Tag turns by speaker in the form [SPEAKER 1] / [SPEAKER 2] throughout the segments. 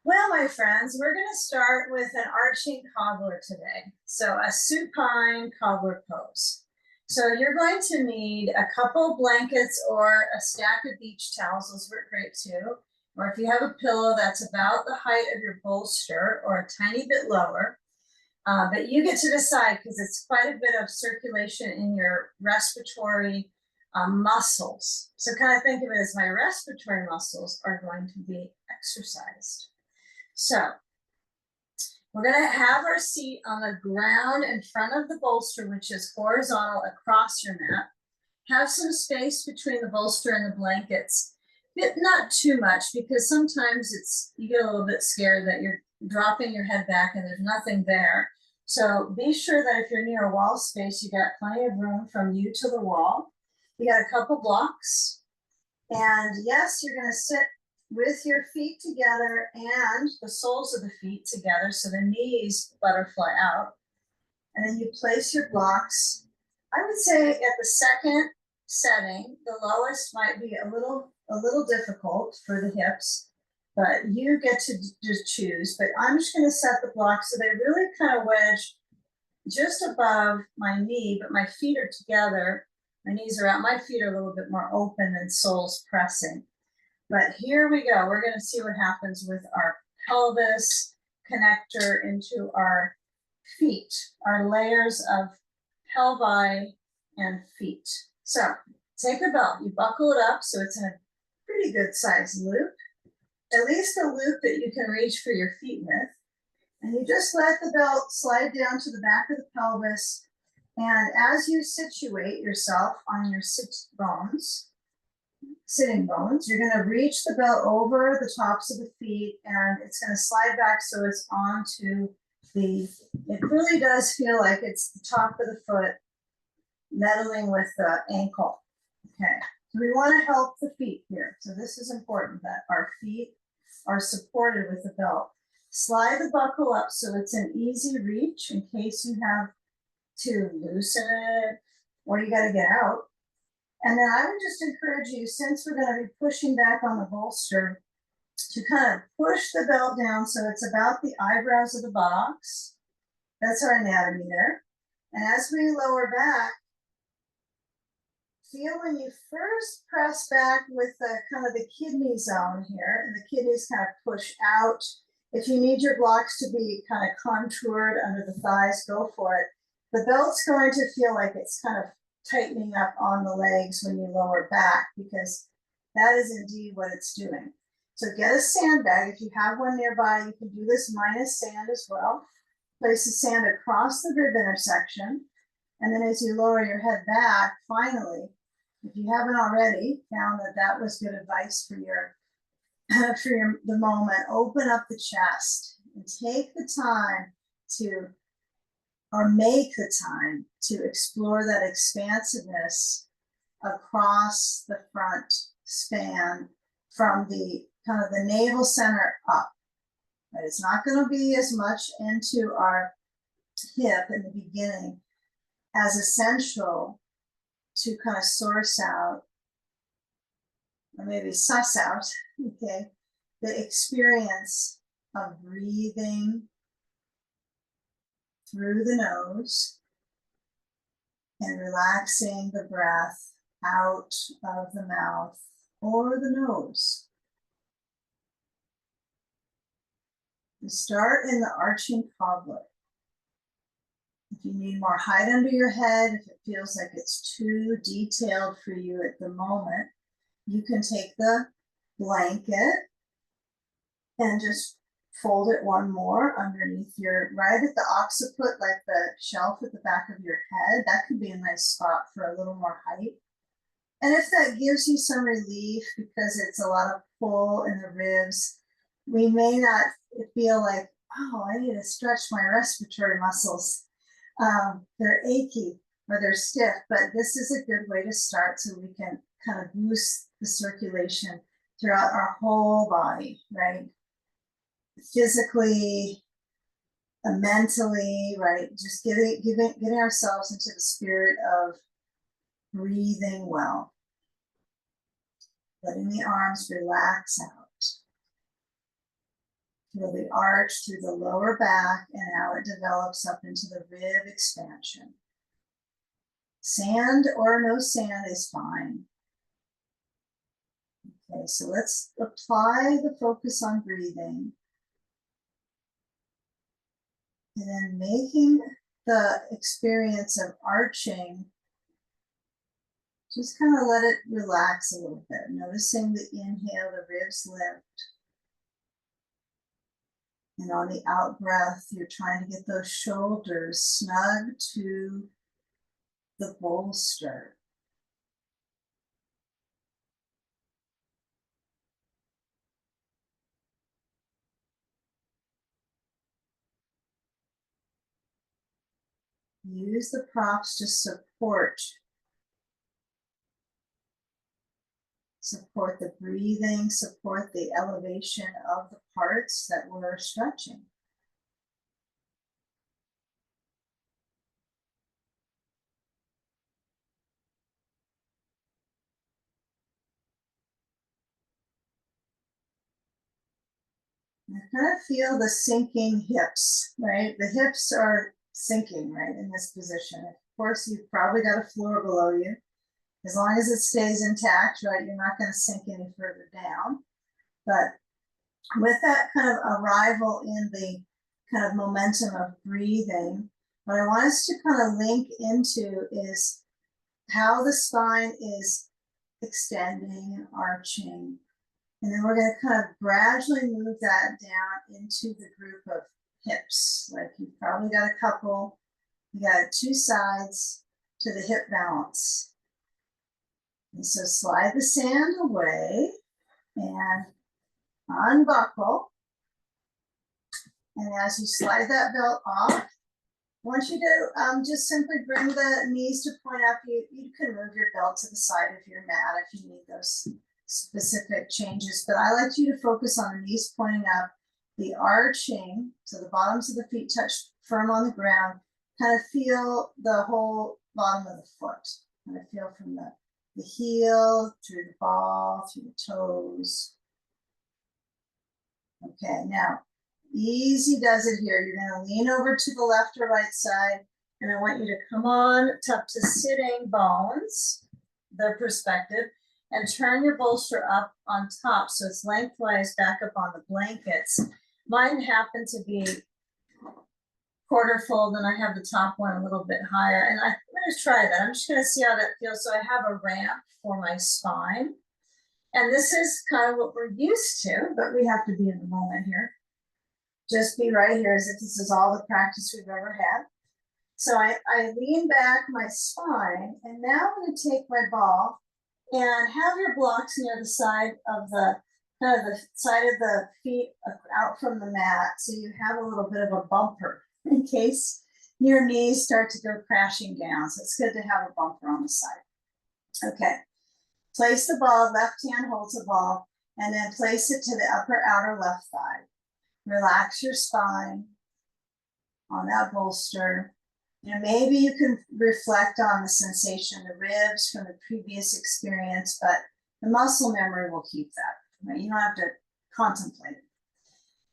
[SPEAKER 1] Well, my friends, we're going to start with an arching cobbler today. So a supine cobbler pose. So you're going to need a couple blankets or a stack of beach towels. Those work great too. Or if you have a pillow that's about the height of your bolster or a tiny bit lower. But you get to decide because it's quite a bit of circulation in your respiratory muscles. So kind of think of it as my respiratory muscles are going to be exercised. So we're going to have our seat on the ground in front of the bolster, which is horizontal across your mat. Have some space between the bolster and the blankets, but not too much because sometimes you get a little bit scared that you're dropping your head back and there's nothing there. So be sure that if you're near a wall space, you got plenty of room from you to the wall. You got a couple blocks. And yes, you're going to sit with your feet together and the soles of the feet together so the knees butterfly out. And then you place your blocks. I would say at the second setting, the lowest might be a little difficult for the hips, but you get to just choose. But I'm just going to set the blocks so they really kind of wedge just above my knee, but my feet are together. My knees are out. My feet are a little bit more open and soles pressing. But here we go. We're going to see what happens with our pelvis connector into our feet, our layers of pelvi and feet. So take a belt, you buckle it up so it's in a pretty good size loop, at least a loop that you can reach for your feet with. And you just let the belt slide down to the back of the pelvis. And as you situate yourself on your sitting bones, you're going to reach the belt over the tops of the feet and it's going to slide back so it's onto it really does feel like it's the top of the foot meddling with the ankle. Okay, so we want to help the feet here. So this is important that our feet are supported with the belt. Slide the buckle up so it's an easy reach in case you have to loosen it or you got to get out. And then I would just encourage you, since we're going to be pushing back on the bolster, to kind of push the belt down so it's about the eyebrows of the box. That's our anatomy there. And as we lower back, feel when you first press back with the kind of the kidney zone here, and the kidneys kind of push out. If you need your blocks to be kind of contoured under the thighs, go for it. The belt's going to feel like it's kind of tightening up on the legs when you lower back because that is indeed what it's doing. So get a sandbag. If you have one nearby, you can do this minus sand as well. Place the sand across the rib intersection. And then as you lower your head back, finally, if you haven't already found that was good advice for the moment, open up the chest and take the time make the time to explore that expansiveness across the front span from the kind of the navel center up. But it's not going to be as much into our hip in the beginning as essential to kind of source out or maybe suss out, okay, the experience of breathing through the nose and relaxing the breath out of the mouth or the nose. You start in the arching cobbler. If you need more height under your head, if it feels like it's too detailed for you at the moment, you can take the blanket and just fold it one more underneath right at the occiput, like the shelf at the back of your head. That could be a nice spot for a little more height. And if that gives you some relief because it's a lot of pull in the ribs, we may not feel like, oh, I need to stretch my respiratory muscles. They're achy or they're stiff, but this is a good way to start so we can kind of boost the circulation throughout our whole body, right? Physically, mentally, right? Just getting ourselves into the spirit of breathing well. Letting the arms relax out. Feel the arch through the lower back and how it develops up into the rib expansion. Sand or no sand is fine. Okay, so let's apply the focus on breathing. And then making the experience of arching, just kind of let it relax a little bit. Noticing the inhale, the ribs lift. And on the out breath, you're trying to get those shoulders snug to the bolster. Use the props to support the breathing, support the elevation of the parts that we're stretching. I kind of feel the sinking hips, right? The hips are sinking, right, in this position. Of course, you've probably got a floor below you. As long as it stays intact, right, you're not going to sink any further down. But with that kind of arrival in the kind of momentum of breathing, what I want us to kind of link into is how the spine is extending and arching. And then we're going to kind of gradually move that down into the group of hips. Like you've probably got a couple, you got two sides to the hip balance. And so slide the sand away and unbuckle. And as you slide that belt off, I want you to just simply bring the knees to point up. You can move your belt to the side of your mat if you need those specific changes, but I like you to focus on the knees pointing up, the arching, so the bottoms of the feet touch firm on the ground, kind of feel the whole bottom of the foot, kind of feel from the heel through the ball, through the toes. Okay, now easy does it here. You're going to lean over to the left or right side, and I want you to come on up to sitting bones, the perspective, and turn your bolster up on top so it's lengthwise back up on the blankets. Mine happen to be quarter fold, and I have the top one a little bit higher. And I'm going to try that. I'm just going to see how that feels. So I have a ramp for my spine. And this is kind of what we're used to, but we have to be in the moment here. Just be right here as if this is all the practice we've ever had. So I lean back my spine, and now I'm going to take my ball and have your blocks near the side of the kind of the side of the feet out from the mat, so you have a little bit of a bumper in case your knees start to go crashing down. So it's good to have a bumper on the side. Okay, place the ball, left hand holds the ball, and then place it to the upper outer left thigh. Relax your spine on that bolster. You know, maybe you can reflect on the sensation of the ribs from the previous experience, but the muscle memory will keep that. Right? You don't have to contemplate it.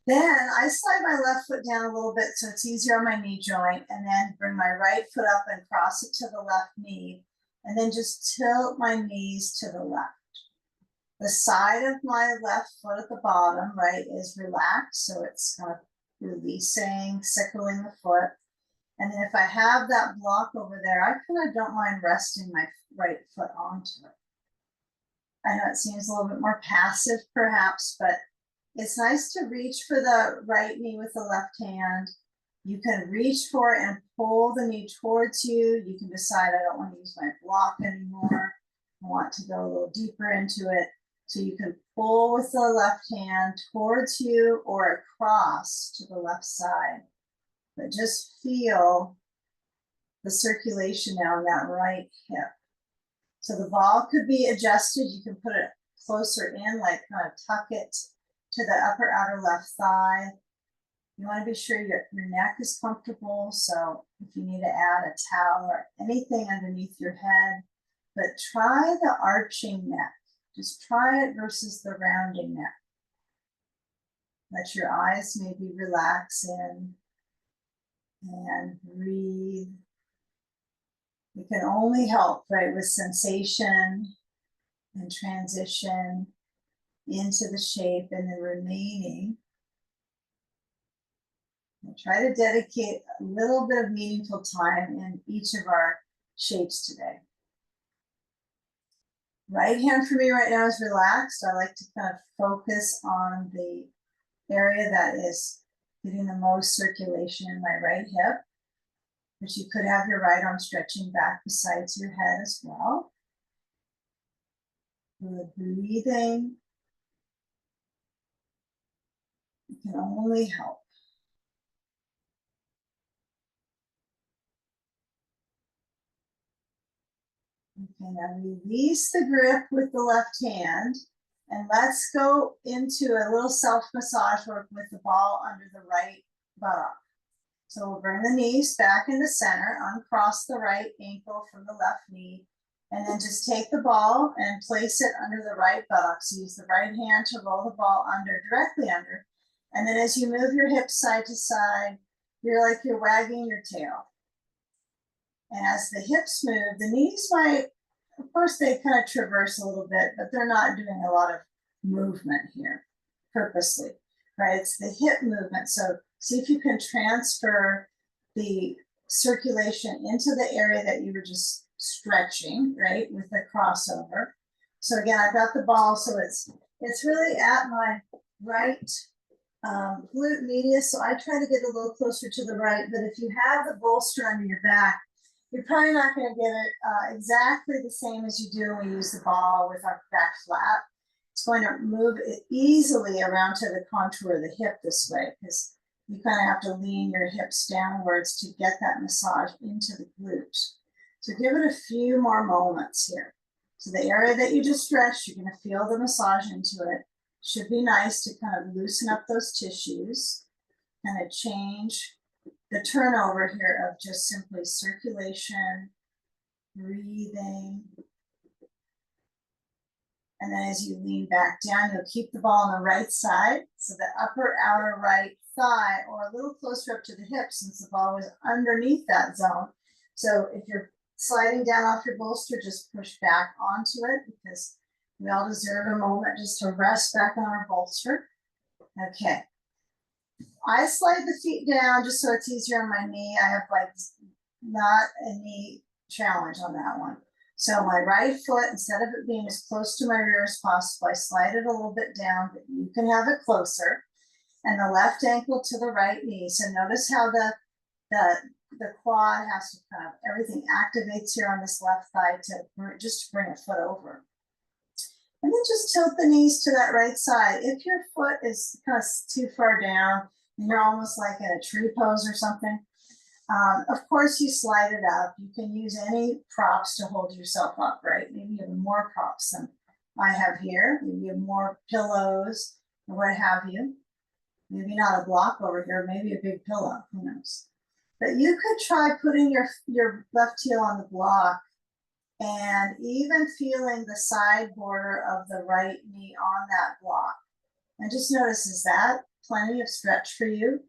[SPEAKER 1] Then I slide my left foot down a little bit so it's easier on my knee joint, and then bring my right foot up and cross it to the left knee, and then just tilt my knees to the left. The side of my left foot at the bottom, right, is relaxed, so it's kind of releasing, sickling the foot. And then if I have that block over there, I kind of don't mind resting my right foot onto it. I know it seems a little bit more passive perhaps, but it's nice to reach for the right knee with the left hand. You can reach for it and pull the knee towards you. You can decide, I don't want to use my block anymore. I want to go a little deeper into it. So you can pull with the left hand towards you or across to the left side. But just feel the circulation now in that right hip. So the ball could be adjusted. You can put it closer in, like kind of tuck it to the upper outer left thigh. You want to be sure your neck is comfortable. So if you need to add a towel or anything underneath your head, but try the arching neck. Just try it versus the rounding neck. Let your eyes maybe relax in and breathe. It can only help, right, with sensation and transition into the shape and then remaining. And try to dedicate a little bit of meaningful time in each of our shapes today. Right hand for me right now is relaxed. I like to kind of focus on the area that is getting the most circulation in my right hip. But you could have your right arm stretching back besides your head as well. Good breathing. It can only help. Okay, now release the grip with the left hand. And let's go into a little self-massage work with the ball under the right buttock. So we'll bring the knees back into center, uncross the right ankle from the left knee, and then just take the ball and place it under the right buttock. So use the right hand to roll the ball under, directly under. And then as you move your hips side to side, you're wagging your tail. And as the hips move, the knees might, of course, they kind of traverse a little bit, but they're not doing a lot of movement here purposely, right? It's the hip movement. So see if you can transfer the circulation into the area that you were just stretching, right, with the crossover. So again, I've got the ball, so it's really at my right glute medius. So I try to get a little closer to the right, but if you have the bolster under your back, you're probably not going to get it exactly the same as you do when we use the ball with our back flat. It's going to move it easily around to the contour of the hip this way, because you kind of have to lean your hips downwards to get that massage into the glutes. So give it a few more moments here. So the area that you just stretched, you're going to feel the massage into it. Should be nice to kind of loosen up those tissues, kind of change the turnover here of just simply circulation, breathing. And then as you lean back down, you'll keep the ball on the right side. So the upper outer right thigh, or a little closer up to the hip, since the ball was underneath that zone. So if you're sliding down off your bolster, just push back onto it, because we all deserve a moment just to rest back on our bolster. Okay. I slide the feet down just so it's easier on my knee. I have not a knee challenge on that one. So my right foot, instead of it being as close to my rear as possible, I slide it a little bit down, but you can have it closer. And the left ankle to the right knee. So notice how the quad has to kind of, everything activates here on this left thigh just to bring a foot over. And then just tilt the knees to that right side. If your foot is kind of too far down, and you're almost like in a tree pose or something, of course you slide it up. You can use any props to hold yourself up, right? Maybe you have more props than I have here. Maybe you have more pillows or what have you. Maybe not a block over here, maybe a big pillow, who knows? But you could try putting your left heel on the block and even feeling the side border of the right knee on that block. And just notice, is that plenty of stretch for you?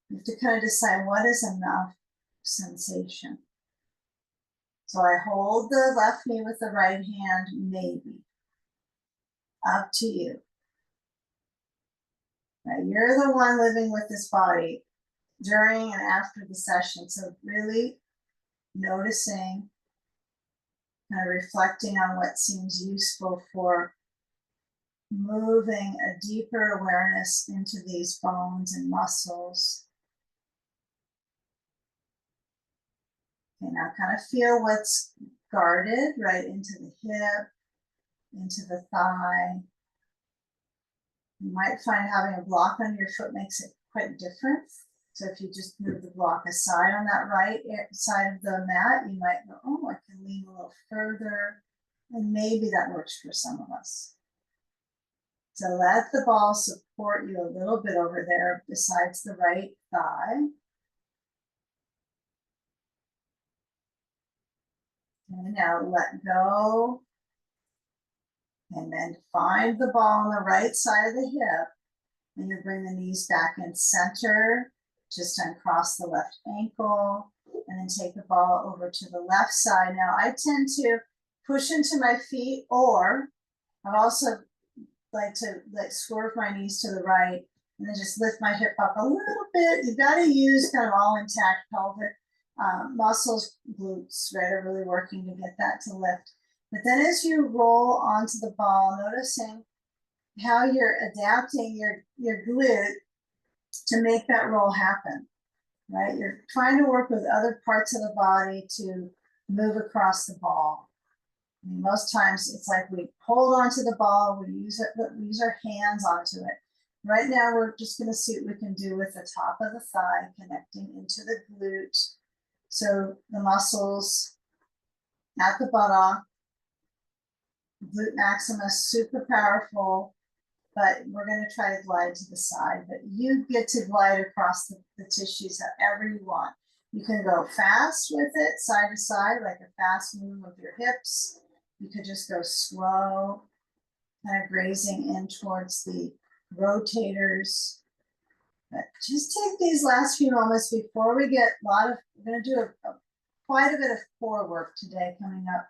[SPEAKER 1] You have to kind of decide what is enough sensation. So I hold the left knee with the right hand, maybe. Up to you. Now, you're the one living with this body during and after the session. So really noticing, kind of reflecting on what seems useful for moving a deeper awareness into these bones and muscles. Okay, now kind of feel what's guarded right into the hip, into the thigh. You might find having a block on your foot makes it quite different. So if you just move the block aside on that right side of the mat, you might go, oh, I can lean a little further. And maybe that works for some of us. So let the ball support you a little bit over there besides the right thigh. And now let go. And then find the ball on the right side of the hip. And you bring the knees back in center, just uncross the left ankle, and then take the ball over to the left side. Now I tend to push into my feet, or I also like to swerve my knees to the right and then just lift my hip up a little bit. You've got to use kind of all intact pelvic muscles, glutes, right, are really working to get that to lift. But then as you roll onto the ball, noticing how you're adapting your glute to make that roll happen, right? You're trying to work with other parts of the body to move across the ball. I mean, most times it's like we hold onto the ball, we use our hands onto it. Right now, we're just going to see what we can do with the top of the thigh, connecting into the glute. So the muscles at the buttock, glute maximus, super powerful, but we're going to try to glide to the side. But you get to glide across the tissues however you want. You can go fast with it, side to side, like a fast move of your hips. You could just go slow, kind of grazing in towards the rotators. But just take these last few moments before we get we're going to do quite a bit of core work today coming up.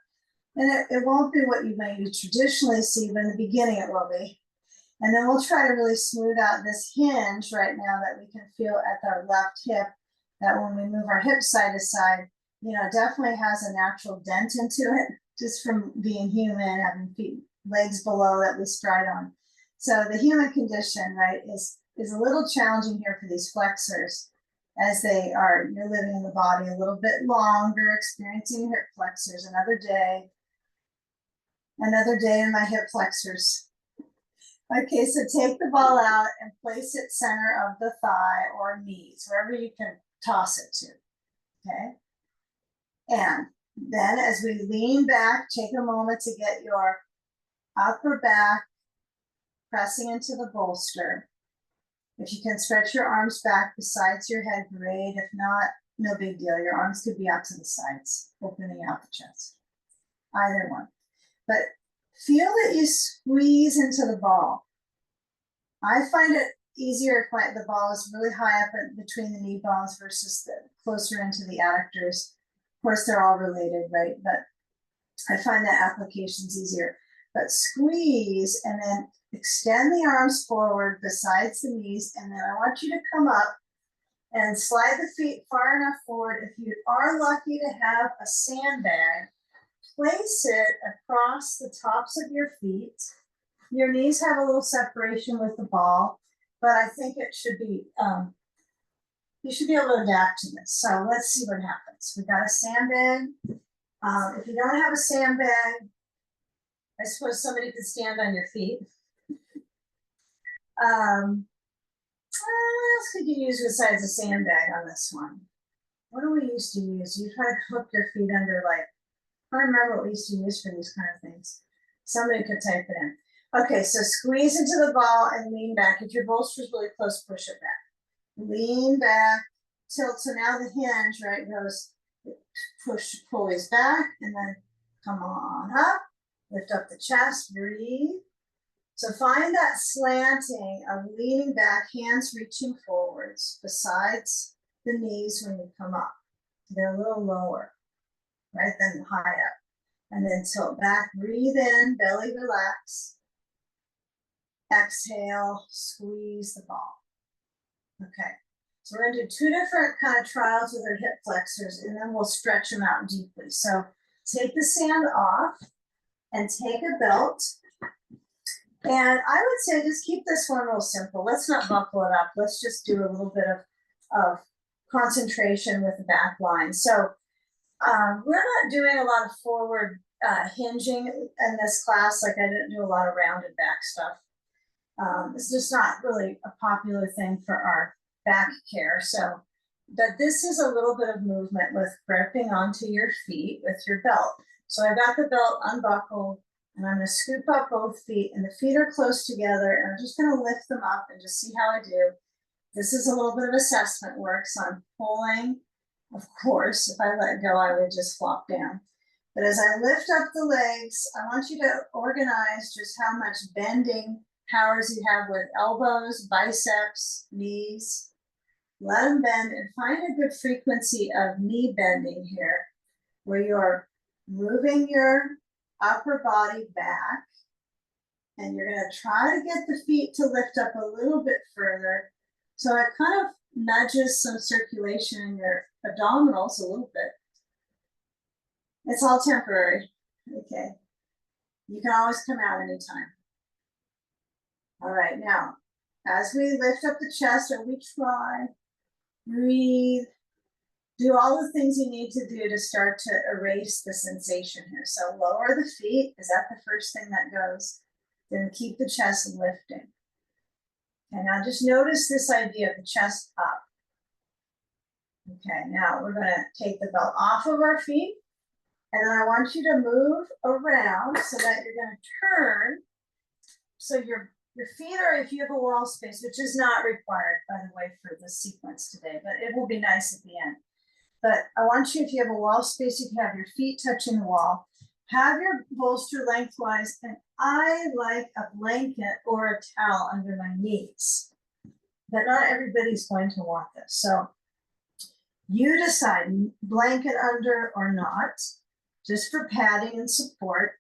[SPEAKER 1] And it won't be what you maybe traditionally see, but in the beginning it will be. And then we'll try to really smooth out this hinge right now that we can feel at our left hip, that when we move our hips side to side, definitely has a natural dent into it, just from being human, having legs below that we stride on. So the human condition, right, is a little challenging here for these flexors, as you're living in the body a little bit longer, experiencing hip flexors. Another day in my hip flexors. Okay, so take the ball out and place it center of the thigh or knees, wherever you can toss it to, okay? And then as we lean back, take a moment to get your upper back pressing into the bolster. If you can stretch your arms back besides your head, great. If not, no big deal. Your arms could be out to the sides, opening out the chest. Either one. But feel that you squeeze into the ball. I find it easier if the ball is really high up between the knee bones versus closer into the adductors. Of course, they're all related, right? But I find that application's easier. But squeeze and then extend the arms forward besides the knees. And then I want you to come up and slide the feet far enough forward. If you are lucky to have a sandbag, place it across the tops of your feet. Your knees have a little separation with the ball, but I think it should be, you should be able to adapt to this. So let's see what happens. We got a sandbag. If you don't have a sandbag, I suppose somebody could stand on your feet. What else could you use besides a sandbag on this one? What do we used to use? You try to hook your feet under, like, I don't remember what we used to use for these kind of things. Somebody could type it in. Okay, so squeeze into the ball and lean back. If your bolster's really close, push it back. Lean back, tilt. So now the hinge, right, goes, pulleys back, and then come on up. Lift up the chest, breathe. So find that slanting of leaning back, hands reaching forwards besides the knees when you come up. They're a little lower, right, than high up. And then tilt back, breathe in, belly relax. Exhale, squeeze the ball. Okay, so we're gonna do two different kind of trials with our hip flexors, and then we'll stretch them out deeply. So take the sand off and take a belt. And I would say just keep this one real simple. Let's not buckle it up. Let's just do a little bit of concentration with the back line. So we're not doing a lot of forward hinging in this class. Like, I didn't do a lot of rounded back stuff. It's just not really a popular thing for our back care. So, but this is a little bit of movement with gripping onto your feet with your belt. So I got the belt unbuckled, and I'm going to scoop up both feet, and the feet are close together, and I'm just going to lift them up and just see how I do. This is a little bit of assessment work, so I'm pulling. Of course, if I let go, I would just flop down. But as I lift up the legs, I want you to organize just how much bending powers you have with elbows, biceps, knees. Let them bend and find a good frequency of knee bending here, where you're moving your upper body back, and you're going to try to get the feet to lift up a little bit further. So it kind of nudges some circulation in your abdominals a little bit. It's all temporary. Okay. You can always come out anytime. All right, now, as we lift up the chest, or we try, breathe, do all the things you need to do to start to erase the sensation here. So lower the feet. Is that the first thing that goes? Then keep the chest lifting. And now just notice this idea of the chest up. Okay, now we're going to take the belt off of our feet. And then I want you to move around so that you're going to turn. So your feet are, if you have a wall space, which is not required, by the way, for this sequence today, but it will be nice at the end. But I want you, if you have a wall space, you can have your feet touching the wall. Have your bolster lengthwise, and I like a blanket or a towel under my knees. But not everybody's going to want this. So you decide, blanket under or not, just for padding and support.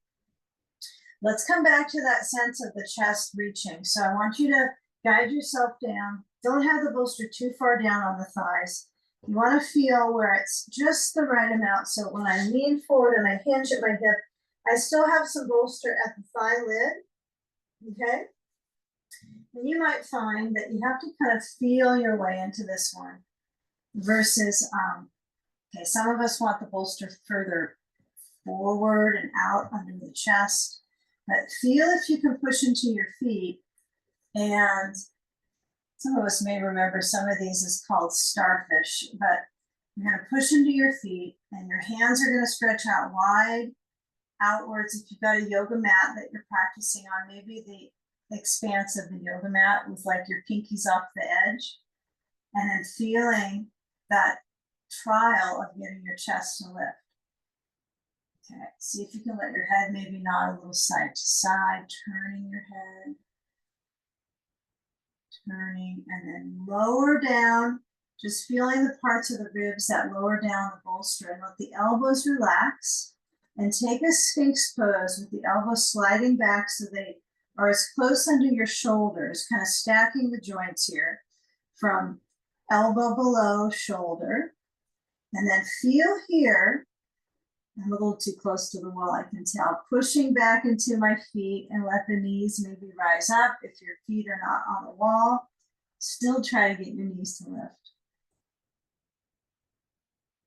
[SPEAKER 1] Let's come back to that sense of the chest reaching. So I want you to guide yourself down. Don't have the bolster too far down on the thighs. You want to feel where it's just the right amount. So when I lean forward and I hinge at my hip, I still have some bolster at the thigh lid. Okay. And you might find that you have to kind of feel your way into this one versus, okay, some of us want the bolster further forward and out under the chest. But feel if you can push into your feet. And some of us may remember some of these is called starfish, but you're going to push into your feet and your hands are going to stretch out wide outwards. If you've got a yoga mat that you're practicing on, maybe the expanse of the yoga mat with like your pinkies off the edge, and then feeling that trial of getting your chest to lift. Okay, see if you can let your head maybe nod a little side to side, turning your head, turning, and then lower down, just feeling the parts of the ribs that lower down the bolster, and let the elbows relax, and take a Sphinx pose with the elbows sliding back so they are as close under your shoulders, kind of stacking the joints here from elbow below shoulder, and then feel here. I'm a little too close to the wall, I can tell. Pushing back into my feet and let the knees maybe rise up. If your feet are not on the wall, still try to get your knees to lift.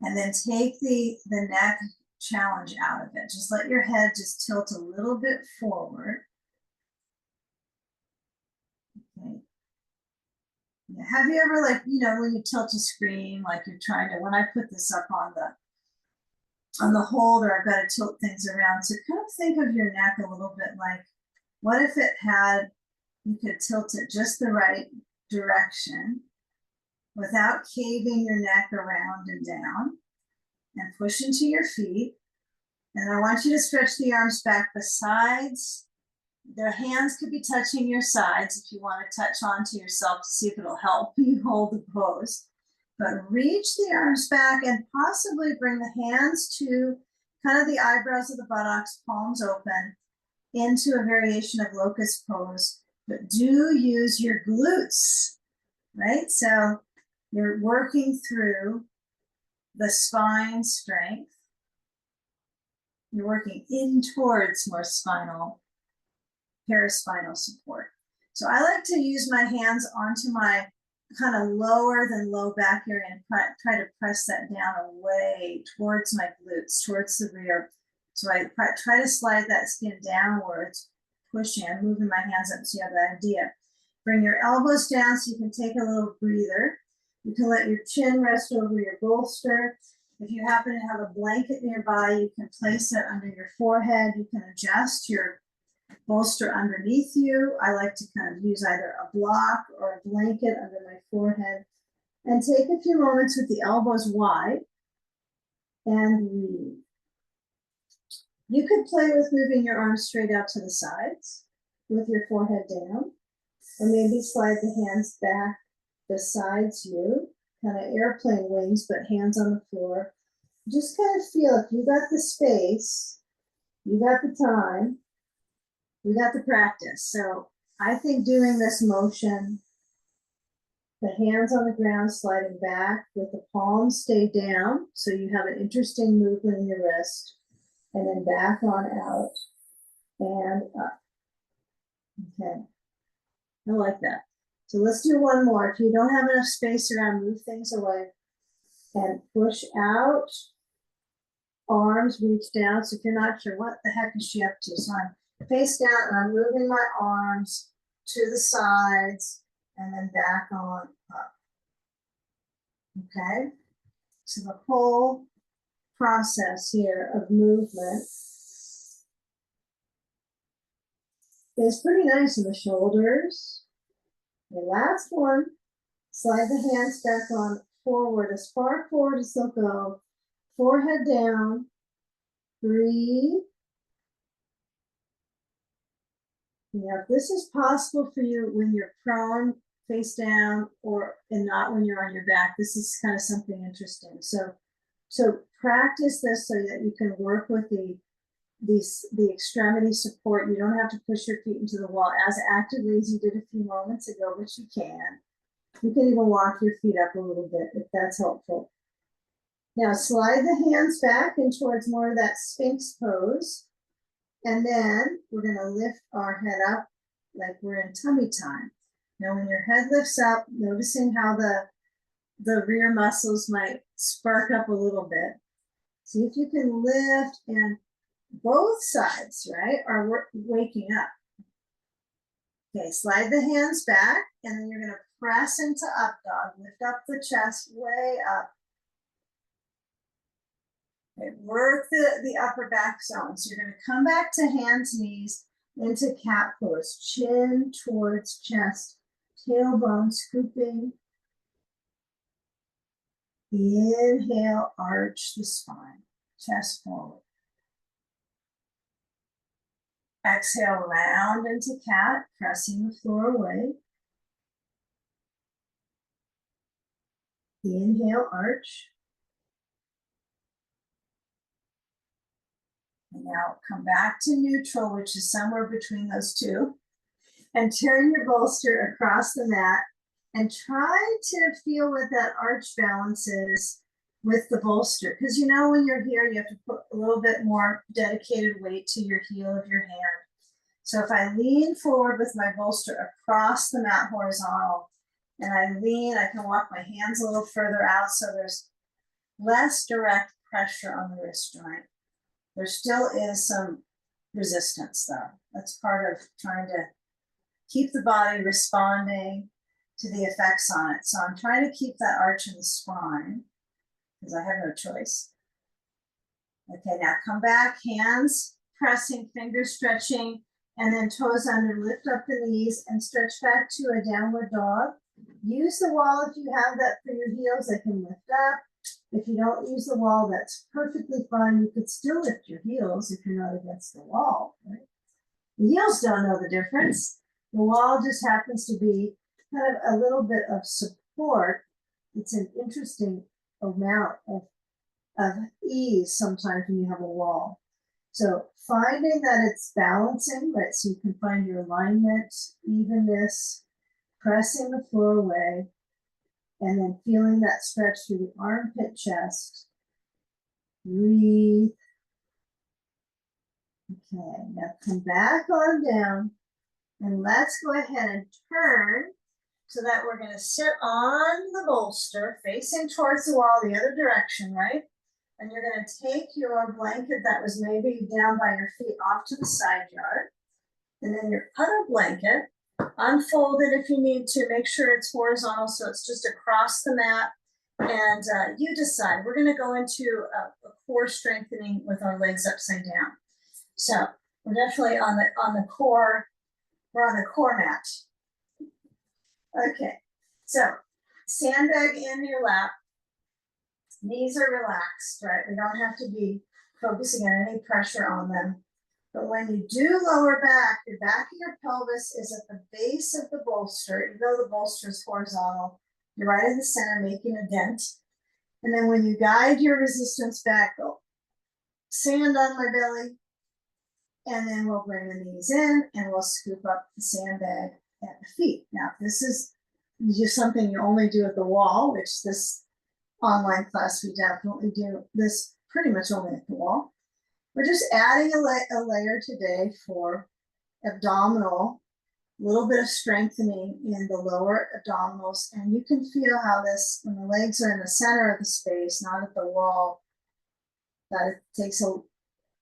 [SPEAKER 1] And then take the neck challenge out of it. Just let your head just tilt a little bit forward. Okay. Yeah. Have you ever, like, you know, when you tilt a screen, like you're trying to, when I put this up on the holder, I've got to tilt things around. So kind of think of your neck a little bit like, what if it had, you could tilt it just the right direction without caving your neck around and down, and push into your feet. And I want you to stretch the arms back. The sides, their hands could be touching your sides if you want to touch onto yourself to see if it'll help you hold the pose. But reach the arms back and possibly bring the hands to kind of the eyebrows of the buttocks, palms open, into a variation of locust pose. But do use your glutes, right? So you're working through the spine strength. You're working in towards more spinal, paraspinal support. So I like to use my hands onto my kind of lower than low back area and try to press that down away towards my glutes, towards the rear. So I try to slide that skin downwards, pushing, I'm moving my hands up so you have the idea. Bring your elbows down so you can take a little breather. You can let your chin rest over your bolster. If you happen to have a blanket nearby, you can place it under your forehead. You can adjust your bolster underneath you. I like to kind of use either a block or a blanket under my forehead, and take a few moments with the elbows wide and breathe. You could play with moving your arms straight out to the sides. with your forehead down, or maybe slide the hands back besides you, kind of airplane wings, but hands on the floor. Just kind of feel if you got the space, you got the time, you got the practice. So I think doing this motion, the hands on the ground sliding back with the palms stay down, so you have an interesting movement in your wrist, and then back on out and up. Okay, I like that. So let's do one more. If you don't have enough space around, move things away and push out. Arms reach down. So if you're not sure what the heck is she up to, so I'm face down and I'm moving my arms to the sides and then back on up. Okay, so the whole process here of movement is pretty nice in the shoulders. The last one, slide the hands back on forward, as far forward as they'll go, forehead down, breathe. Now, if this is possible for you when you're prone, face down, and not when you're on your back, this is kind of something interesting. So practice this so that you can work with the extremity support. You don't have to push your feet into the wall as actively as you did a few moments ago, but you can. You can even walk your feet up a little bit if that's helpful. Now slide the hands back and towards more of that Sphinx pose. And then we're going to lift our head up like we're in tummy time. Now when your head lifts up, noticing how the rear muscles might spark up a little bit. See if you can lift, and both sides, right, are waking up. Okay, slide the hands back, and then you're going to press into up dog. Lift up the chest way up. Okay, work the upper back zone. So you're going to come back to hands, knees, into cat pose. Chin towards chest, tailbone scooping. Inhale, arch the spine, chest forward. Exhale, round into cat, pressing the floor away. Inhale, arch. And now come back to neutral, which is somewhere between those two. And turn your bolster across the mat and try to feel what that arch balance is with the bolster. Because you know when you're here, you have to put a little bit more dedicated weight to your heel of your hand. So if I lean forward with my bolster across the mat horizontal, and I lean, I can walk my hands a little further out so there's less direct pressure on the wrist joint. There still is some resistance though. That's part of trying to keep the body responding to the effects on it. So I'm trying to keep that arch in the spine because I have no choice. Okay, now come back, hands pressing, fingers stretching, and then toes under, lift up the knees and stretch back to a downward dog. Use the wall if you have that for your heels, they can lift up. If you don't use the wall, that's perfectly fine. You could still lift your heels if you're not against the wall, right? The heels don't know the difference. The wall just happens to be kind of a little bit of support. It's an interesting amount of ease sometimes when you have a wall. So finding that it's balancing, right? So you can find your alignment, evenness, pressing the floor away, and then feeling that stretch through the armpit chest. Breathe. Okay, now come back on down, and let's go ahead and turn so that we're going to sit on the bolster facing towards the wall the other direction, right? And you're going to take your blanket that was maybe down by your feet off to the side yard. And then your other blanket, unfold it if you need to. Make sure it's horizontal so it's just across the mat. And you decide. We're going to go into a core strengthening with our legs upside down. So we're definitely on the core. We're on the core mat. Okay. So sandbag in your lap. Knees are relaxed, right? We don't have to be focusing on any pressure on them. But when you do lower back, the back of your pelvis is at the base of the bolster. Even though the bolster is horizontal, you're right in the center, making a dent. And then when you guide your resistance back, go sand on my belly. And then we'll bring the knees in and we'll scoop up the sandbag at the feet. Now, if this is just something you only do at the wall, which this online class, we definitely do this pretty much only at the wall. We're just adding a layer today for abdominal, a little bit of strengthening in the lower abdominals. And you can feel how this, when the legs are in the center of the space, not at the wall, that it takes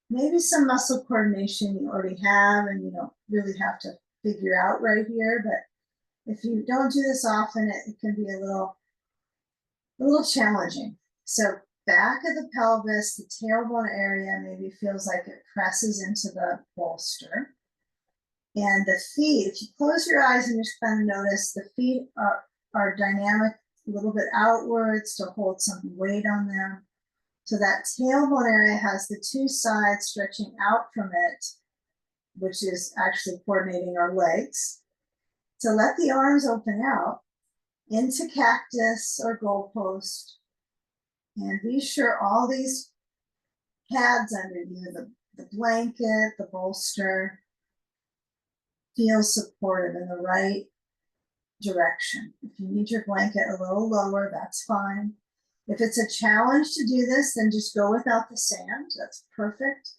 [SPEAKER 1] maybe some muscle coordination you already have and you don't really have to figure out right here. But if you don't do this often, it can be a little challenging. So back of the pelvis, the tailbone area maybe feels like it presses into the bolster. And the feet, if you close your eyes and just kind of notice, the feet are dynamic, a little bit outwards to hold some weight on them. So that tailbone area has the two sides stretching out from it, which is actually coordinating our legs. So let the arms open out into cactus or goalpost. And be sure all these pads under you, the blanket, the bolster, feel supportive in the right direction. If you need your blanket a little lower, that's fine. If it's a challenge to do this, then just go without the sand. That's perfect.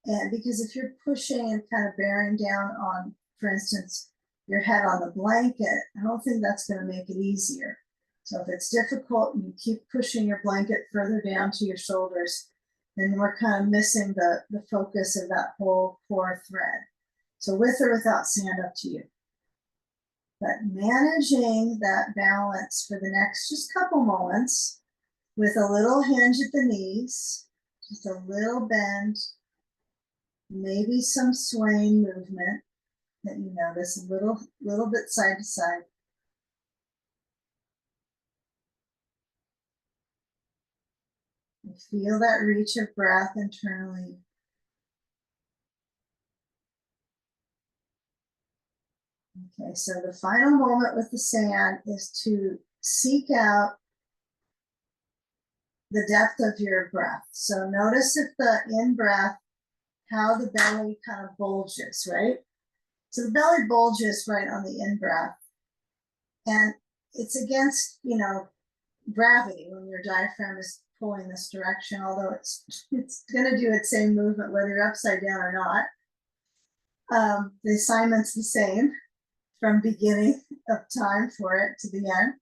[SPEAKER 1] And because if you're pushing and kind of bearing down on, for instance, your head on the blanket, I don't think that's going to make it easier. So if it's difficult and you keep pushing your blanket further down to your shoulders, then we're kind of missing the focus of that whole core thread. So with or without sand, up to you. But managing that balance for the next just couple moments with a little hinge at the knees, just a little bend, maybe some swaying movement that you notice, a little bit side to side. Feel that reach of breath internally. Okay, so the final moment with the sand is to seek out the depth of your breath. So notice if the in-breath, how the belly kind of bulges, right? So the belly bulges right on the in-breath. And it's against, gravity when your diaphragm is pulling this direction, although it's going to do its same movement whether you're upside down or not. The assignment's the same from beginning of time for it to the end.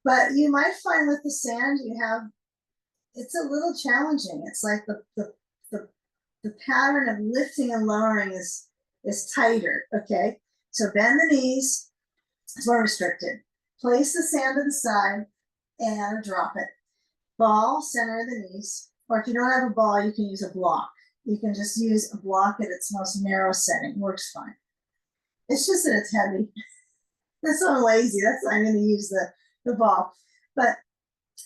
[SPEAKER 1] But you might find with the sand it's a little challenging. It's like the pattern of lifting and lowering is tighter, okay? So bend the knees, it's more restricted. Place the sand to the side and drop it. Ball, center of the knees, or if you don't have a ball, you can use a block. You can just use a block at its most narrow setting, works fine. It's just that it's heavy. That's so lazy, I'm gonna use the ball. But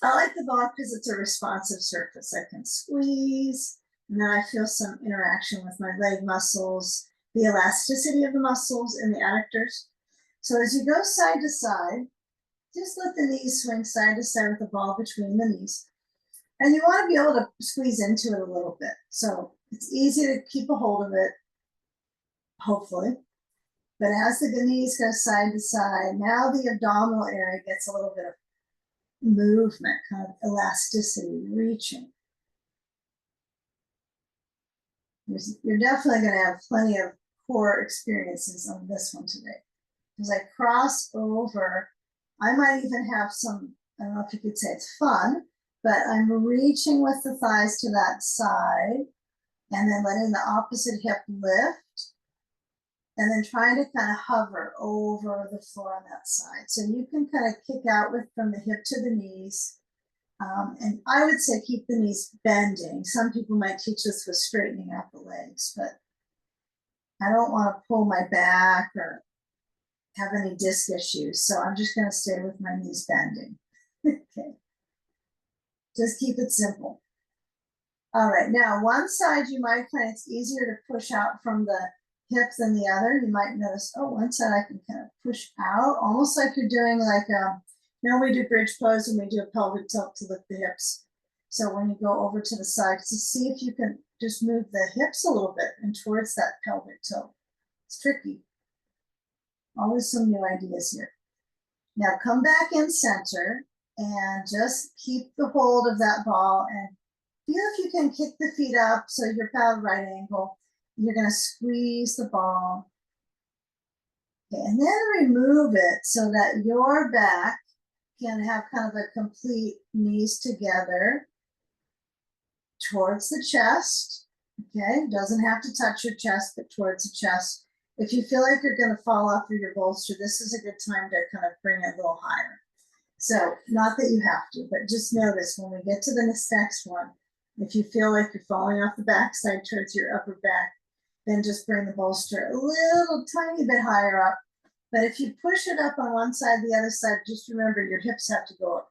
[SPEAKER 1] I like the ball because it's a responsive surface. I can squeeze, and then I feel some interaction with my leg muscles, the elasticity of the muscles and the adductors. So as you go side to side, just let the knees swing side to side with the ball between the knees. And you want to be able to squeeze into it a little bit. So it's easy to keep a hold of it, hopefully. But as the knees go side to side, now the abdominal area gets a little bit of movement, kind of elasticity, reaching. You're definitely going to have plenty of core experiences on this one today. As I cross over, I might even have some, I don't know if you could say it's fun, but I'm reaching with the thighs to that side and then letting the opposite hip lift and then trying to kind of hover over the floor on that side. So you can kind of kick out from the hip to the knees. And I would say keep the knees bending. Some people might teach this with straightening out the legs, but I don't want to pull my back or have any disc issues. So I'm just going to stay with my knees bending. Okay. Just keep it simple. All right, now one side you might find it's easier to push out from the hip than the other. You might notice, oh, one side I can kind of push out, almost like you're doing like we do bridge pose and we do a pelvic tilt to lift the hips. So when you go over to the side, to see if you can just move the hips a little bit and towards that pelvic tilt. It's tricky. Always some new ideas here. Now come back in center and just keep the hold of that ball and feel if you can kick the feet up so you're about right angle. You're going to squeeze the ball. Okay, and then remove it so that your back can have kind of a complete knees together towards the chest. Okay, doesn't have to touch your chest, but towards the chest. If you feel like you're going to fall off of your bolster, this is a good time to kind of bring it a little higher. So not that you have to, but just notice when we get to the next one, if you feel like you're falling off the backside towards your upper back, then just bring the bolster a little tiny bit higher up. But if you push it up on one side, the other side, just remember your hips have to go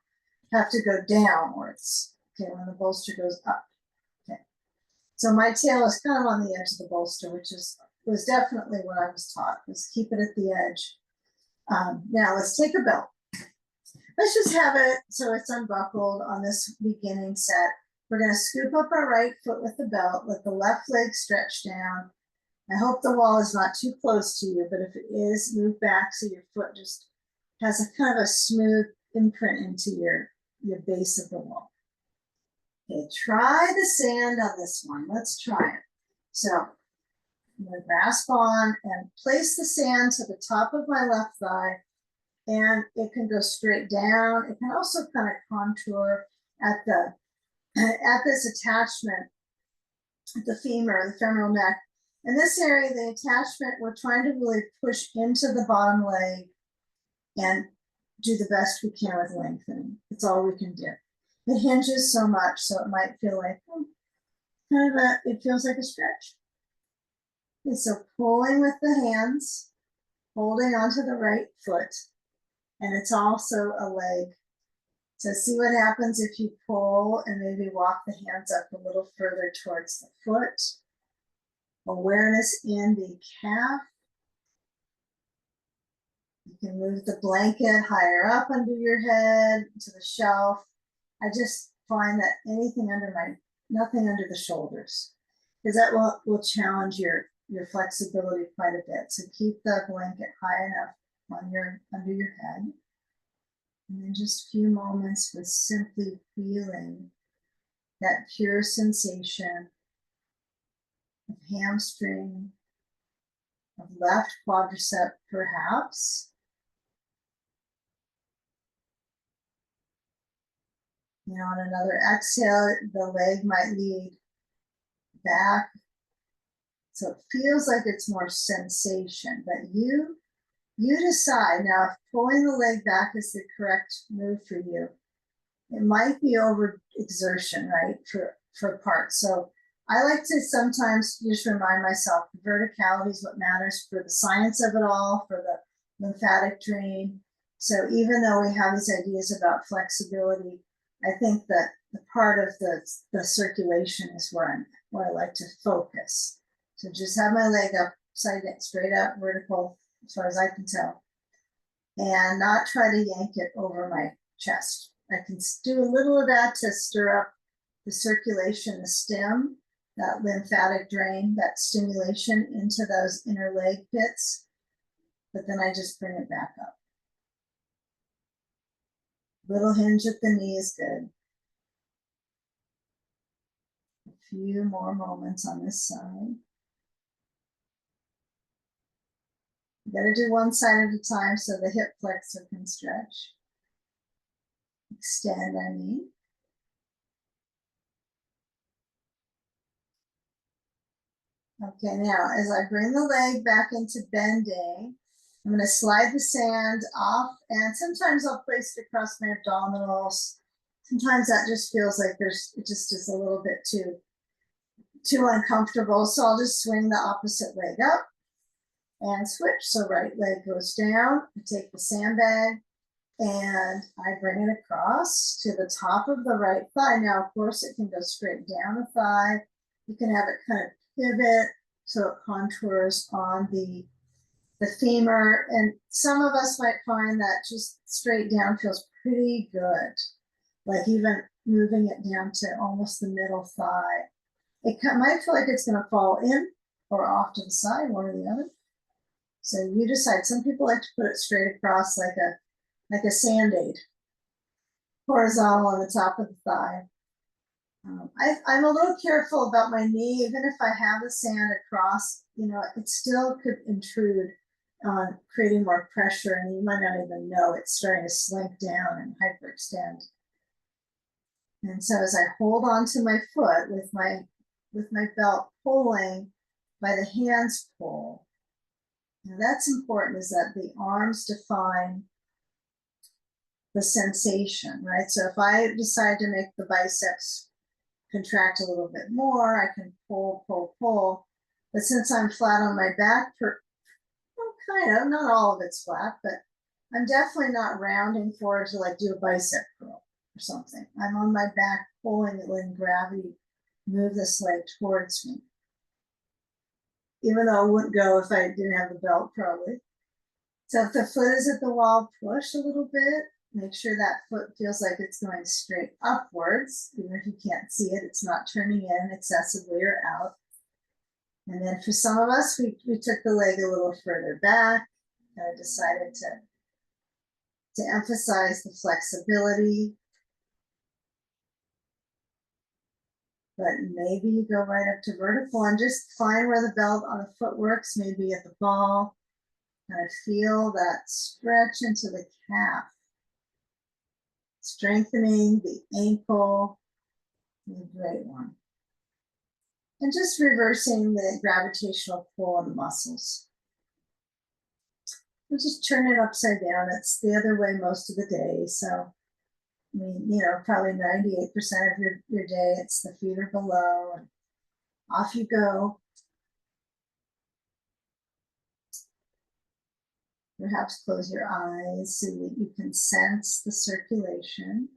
[SPEAKER 1] downwards. Okay, when the bolster goes up. Okay. So my tail is kind of on the edge of the bolster, which was definitely what I was taught, was keep it at the edge. Now let's take a belt. Let's just have it so it's unbuckled on this beginning set. We're going to scoop up our right foot with the belt, let the left leg stretch down. I hope the wall is not too close to you, but if it is, move back so your foot just has a kind of a smooth imprint into your base of the wall. Okay, try the sand on this one. Let's try it. So I'm going to grasp on and place the sand to the top of my left thigh, and it can go straight down. It can also kind of contour at this attachment at the femur, the femoral neck. In this area, the attachment, we're trying to really push into the bottom leg and do the best we can with lengthening. It's all we can do. It hinges so much, so it might feel like it feels like a stretch. Okay, so pulling with the hands, holding onto the right foot, and it's also a leg. So see what happens if you pull and maybe walk the hands up a little further towards the foot. Awareness in the calf. You can move the blanket higher up under your head to the shelf. I just find that nothing under the shoulders, because that will challenge your flexibility quite a bit. So keep the blanket high enough under your head. And then just a few moments with simply feeling that pure sensation of hamstring, of left quadricep perhaps. Now on another exhale, the leg might lead back. So it feels like it's more sensation, but you decide. Now, if pulling the leg back is the correct move for you, it might be over exertion, right, for parts. So I like to sometimes just remind myself verticality is what matters for the science of it all, for the lymphatic drain. So even though we have these ideas about flexibility, I think that the part of the circulation is where I like to focus. So just have my leg up, straight up, vertical, as far as I can tell, and not try to yank it over my chest. I can do a little of that to stir up the circulation, the stem, that lymphatic drain, that stimulation into those inner leg pits, but then I just bring it back up. Little hinge at the knee is good. A few more moments on this side. You gotta do one side at a time so the hip flexor can stretch. Extend, I mean. Okay, now as I bring the leg back into bending, I'm going to slide the sand off, and sometimes I'll place it across my abdominals. Sometimes that just feels like it just is a little bit too uncomfortable. So I'll just swing the opposite leg up and switch. So right leg goes down. I take the sandbag, And I bring it across to the top of the right thigh. Now, of course, it can go straight down the thigh. You can have it kind of pivot so it contours on the femur. And some of us might find that just straight down feels pretty good. Like even moving it down to almost the middle thigh. It might feel like it's going to fall in or off to the side, one or the other. So you decide. Some people like to put it straight across like a Sand-Aid, horizontal on the top of the thigh. I'm a little careful about my knee, even if I have the sand across, it still could intrude on creating more pressure, and you might not even know it's starting to slink down and hyperextend. And so as I hold on to my foot with my belt pulling by the hands pull, now that's important, is that the arms define the sensation, right? So if I decide to make the biceps contract a little bit more, I can pull, pull, pull. But since I'm flat on my back, kind of, not all of it's flat, but I'm definitely not rounding forward to like do a bicep curl or something. I'm on my back pulling it, letting gravity move this leg towards me. Even though it wouldn't go if I didn't have the belt, probably. So if the foot is at the wall, push a little bit. Make sure that foot feels like it's going straight upwards. Even if you can't see it, it's not turning in excessively or out. And then for some of us, we took the leg a little further back. I decided to emphasize the flexibility. But maybe you go right up to vertical and just find where the belt on the foot works, maybe at the ball. Kind of feel that stretch into the calf. Strengthening the ankle, a great one. And just reversing the gravitational pull on the muscles. We'll just turn it upside down. It's the other way most of the day. So, I mean, probably 98% of your day, it's the feet are below, and off you go. Perhaps close your eyes so that you can sense the circulation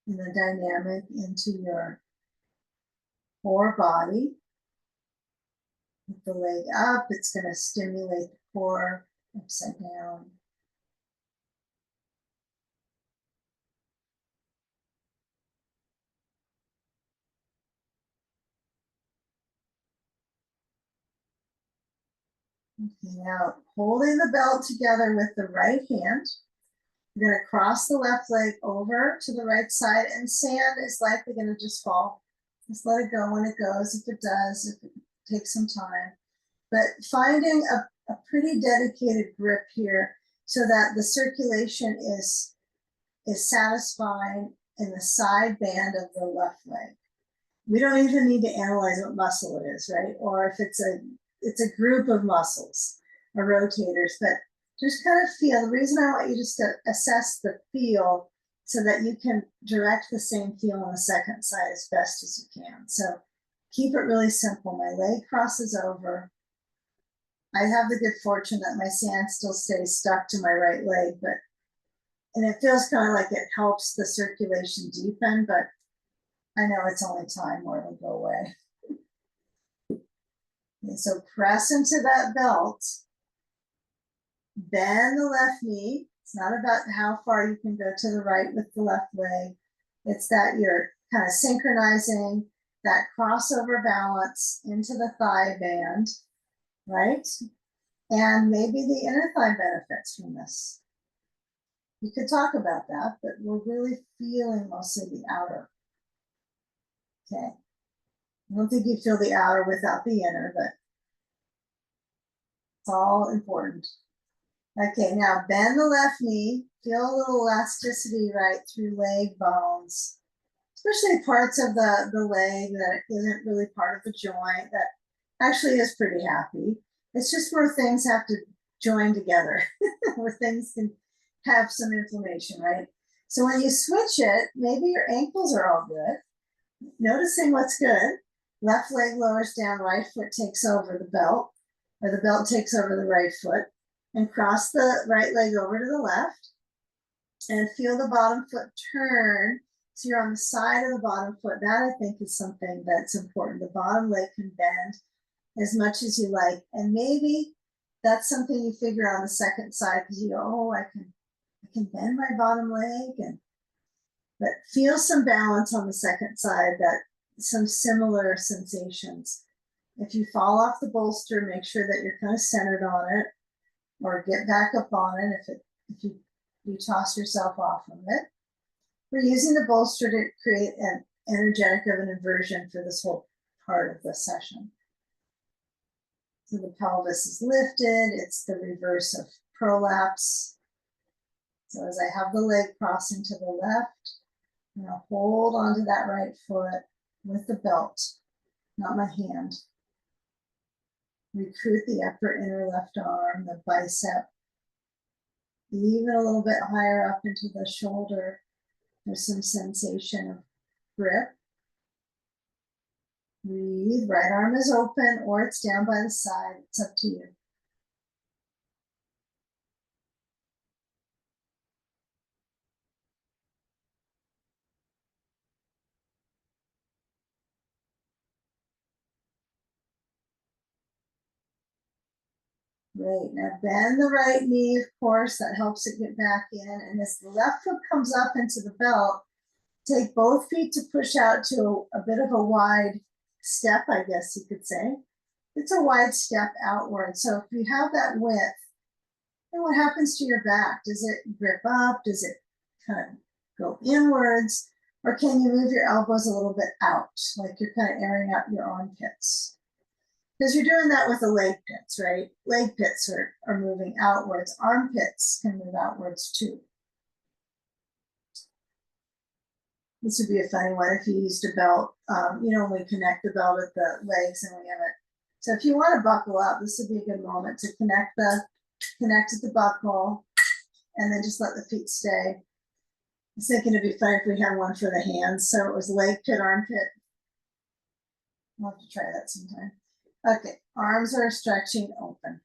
[SPEAKER 1] and the dynamic into your core body. With the leg up, it's going to stimulate the core upside down. Okay, now holding the belt together with the right hand, you're going to cross the left leg over to the right side, and sand is likely going to just fall. Just let it go when it goes, if it does, if it takes some time. But finding a pretty dedicated grip here so that the circulation is satisfying in the side band of the left leg. We don't even need to analyze what muscle it is, right? Or if it's a group of muscles or rotators, but just kind of feel. The reason I want you just to assess the feel so that you can direct the same feel on the second side as best as you can. So keep it really simple. My leg crosses over. I have the good fortune that my sand still stays stuck to my right leg, and it feels kind of like it helps the circulation deepen, but I know it's only time where it'll go away. Okay, so press into that belt, bend the left knee. It's not about how far you can go to the right with the left leg. It's that you're kind of synchronizing that crossover balance into the thigh band, right? And maybe the inner thigh benefits from this. We could talk about that, but we're really feeling mostly the outer. Okay. I don't think you feel the outer without the inner, but it's all important. Okay, now bend the left knee. Feel a little elasticity right through leg bones, especially parts of the leg that isn't really part of the joint that actually is pretty happy. It's just where things have to join together, where things can have some inflammation, right? So when you switch it, maybe your ankles are all good. Noticing what's good. Left leg lowers down, right foot takes over the belt, or the belt takes over the right foot, and cross the right leg over to the left. And feel the bottom foot turn. So you're on the side of the bottom foot. That I think is something that's important. The bottom leg can bend as much as you like. And maybe that's something you figure on the second side because you go, oh, I can bend my bottom leg. But feel some balance on the second side, that some similar sensations. If you fall off the bolster, make sure that you're kind of centered on it, or get back up on it if you toss yourself off of it. We're using the bolster to create an energetic of an inversion for this whole part of the session. So the pelvis is lifted, it's the reverse of prolapse. So as I have the leg crossing to the left, I'm gonna hold onto that right foot with the belt, not my hand. Recruit the upper inner left arm, the bicep, even a little bit higher up into the shoulder. There's some sensation of grip. Breathe, right arm is open or it's down by the side, it's up to you. Great, now bend the right knee, of course, that helps it get back in. And as the left foot comes up into the belt, take both feet to push out to a bit of a wide step, I guess you could say. It's a wide step outward. So if you have that width, then what happens to your back? Does it grip up? Does it kind of go inwards? Or can you move your elbows a little bit out, like you're kind of airing out your armpits? Because you're doing that with the leg pits, right? Leg pits are moving outwards. Armpits can move outwards too. This would be a funny one if you used a belt. When we connect the belt at the legs and we have it. So if you want to buckle up, this would be a good moment to connect at the buckle and then just let the feet stay. I was thinking it'd be fun if we had one for the hands. So it was leg pit, armpit. I'll have to try that sometime. Okay, arms are stretching open.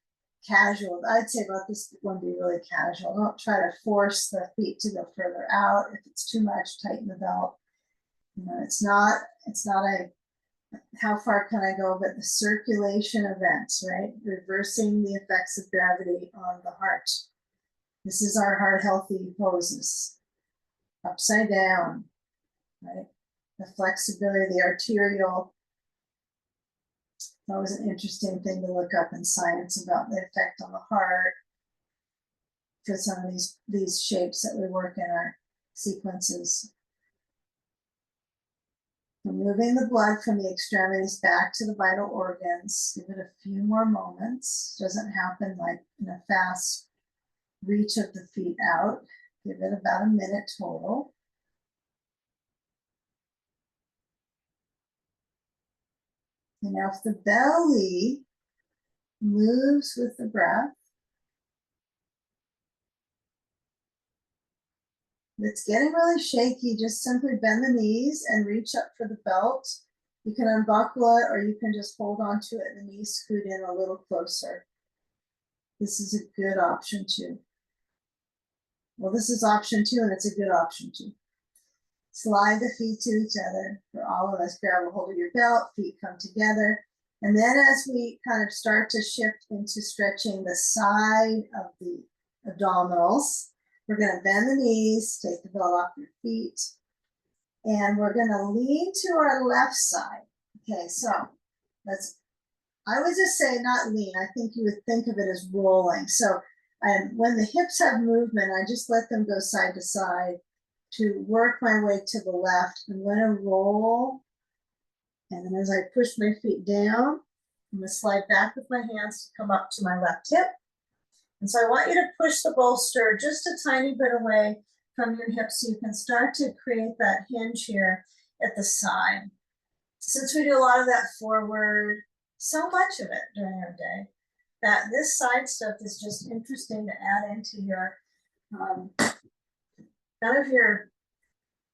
[SPEAKER 1] Casual. I'd say about this one be really casual. Don't try to force the feet to go further out. If it's too much, tighten the belt. It's not a how far can I go, but the circulation events, right? Reversing the effects of gravity on the heart. This is our heart healthy poses. Upside down, right? The flexibility, the arterial. That was an interesting thing to look up in science about the effect on the heart for some of these shapes that we work in our sequences. Removing the blood from the extremities back to the vital organs. Give it a few more moments. Doesn't happen like in a fast reach of the feet out. Give it about a minute total. And now if the belly moves with the breath, if it's getting really shaky, just simply bend the knees and reach up for the belt. You can unbuckle it or you can just hold on to it and the knees scoot in a little closer. This is a good option too. Well, this is option 2 and it's a good option too. Slide the feet to each other. For all of us, grab a hold of your belt, feet come together. And then as we kind of start to shift into stretching the side of the abdominals, we're going to bend the knees, take the belt off your feet, and we're going to lean to our left side. Okay, so I would just say not lean. I think you would think of it as rolling. So when the hips have movement, I just let them go side to side to work my way to the left. I'm going to roll. And then as I push my feet down, I'm going to slide back with my hands to come up to my left hip. And so I want you to push the bolster just a tiny bit away from your hips so you can start to create that hinge here at the side. Since we do a lot of that forward, so much of it during our day, that this side stuff is just interesting to add into your kind of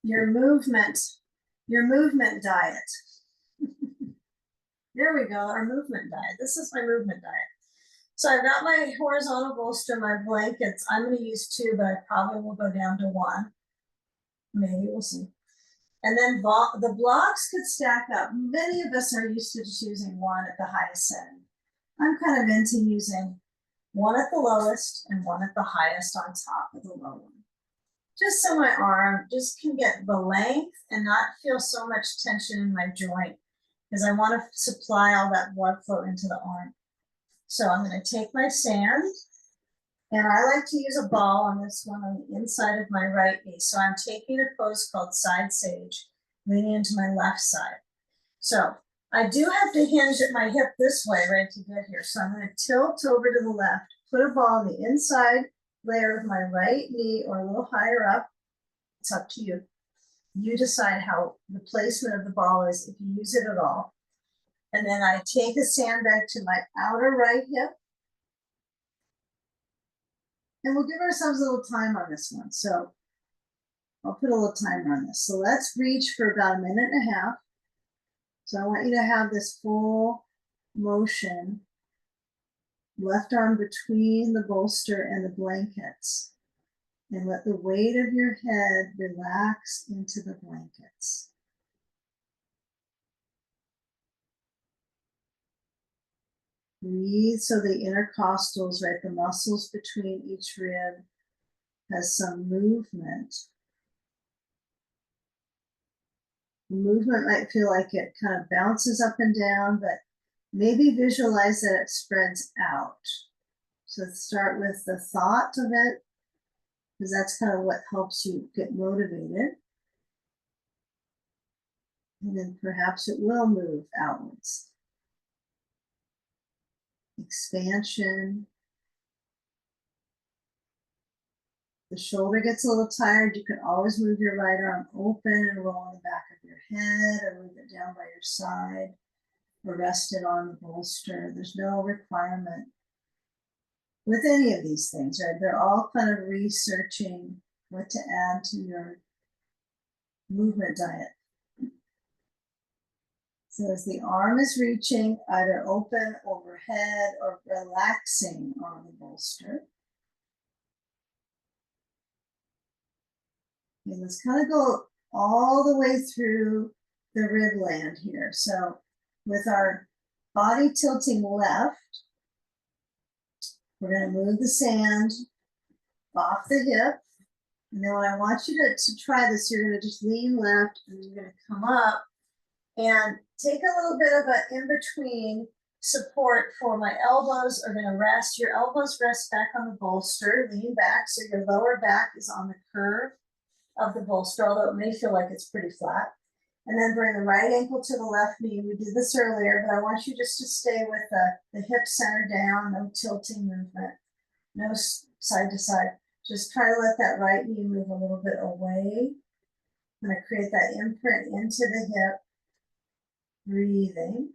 [SPEAKER 1] your movement diet. There we go, our movement diet. This is my movement diet. So I've got my horizontal bolster, my blankets. I'm going to use 2, but I probably will go down to 1. Maybe we'll see. And then the blocks could stack up. Many of us are used to just using 1 at the highest setting. I'm kind of into using 1 at the lowest and 1 at the highest on top of the low one. Just so my arm just can get the length and not feel so much tension in my joint, because I want to supply all that blood flow into the arm. So I'm going to take my sand, and I like to use a ball on this one on the inside of my right knee. So I'm taking a pose called side sage, leaning into my left side. So I do have to hinge at my hip this way, right, to get here. So I'm going to tilt over to the left, put a ball on the inside layer of my right knee or a little higher up. It's up to you. You decide how the placement of the ball is, if you use it at all. And then I take a sandbag to my outer right hip. And we'll give ourselves a little time on this one. So I'll put a little timer on this. So let's reach for about 1.5 minutes. So I want you to have this full motion, left arm between the bolster and the blankets, and let the weight of your head relax into the blankets. Breathe so the intercostals, right, the muscles between each rib has some movement. The movement might feel like it kind of bounces up and down, but maybe visualize that it spreads out. So let's start with the thought of it, because that's kind of what helps you get motivated. And then perhaps it will move outwards. Expansion. The shoulder gets a little tired. You can always move your right arm open and roll on the back of your head, or move it down by your side, or rest it on the bolster. There's no requirement with any of these things, right? They're all kind of researching what to add to your movement diet. So as the arm is reaching, either open overhead or relaxing on the bolster. Okay, let's kind of go all the way through the rib land here. So with our body tilting left, we're going to move the sand off the hip. And then when I want you to try this, you're going to just lean left, and you're going to come up and take a little bit of an in-between support for my elbows are going to rest. Your elbows rest back on the bolster, lean back, so your lower back is on the curve of the bolster, although it may feel like it's pretty flat. And then bring the right ankle to the left knee. We did this earlier, but I want you just to stay with the hip center down, no tilting movement, no side to side. Just try to let that right knee move a little bit away. I'm going to create that imprint into the hip, breathing.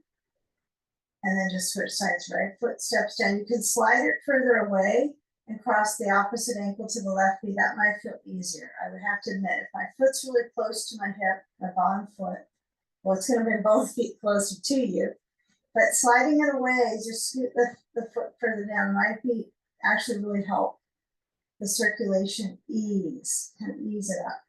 [SPEAKER 1] And then just switch sides, right foot steps down. You can slide it further away and cross the opposite ankle to the left knee. That might feel easier. I would have to admit, if my foot's really close to my hip, my bottom foot, well, it's going to bring both feet closer to you. But sliding it away, just scoot the foot further down, might be actually really help the circulation kind of ease it up.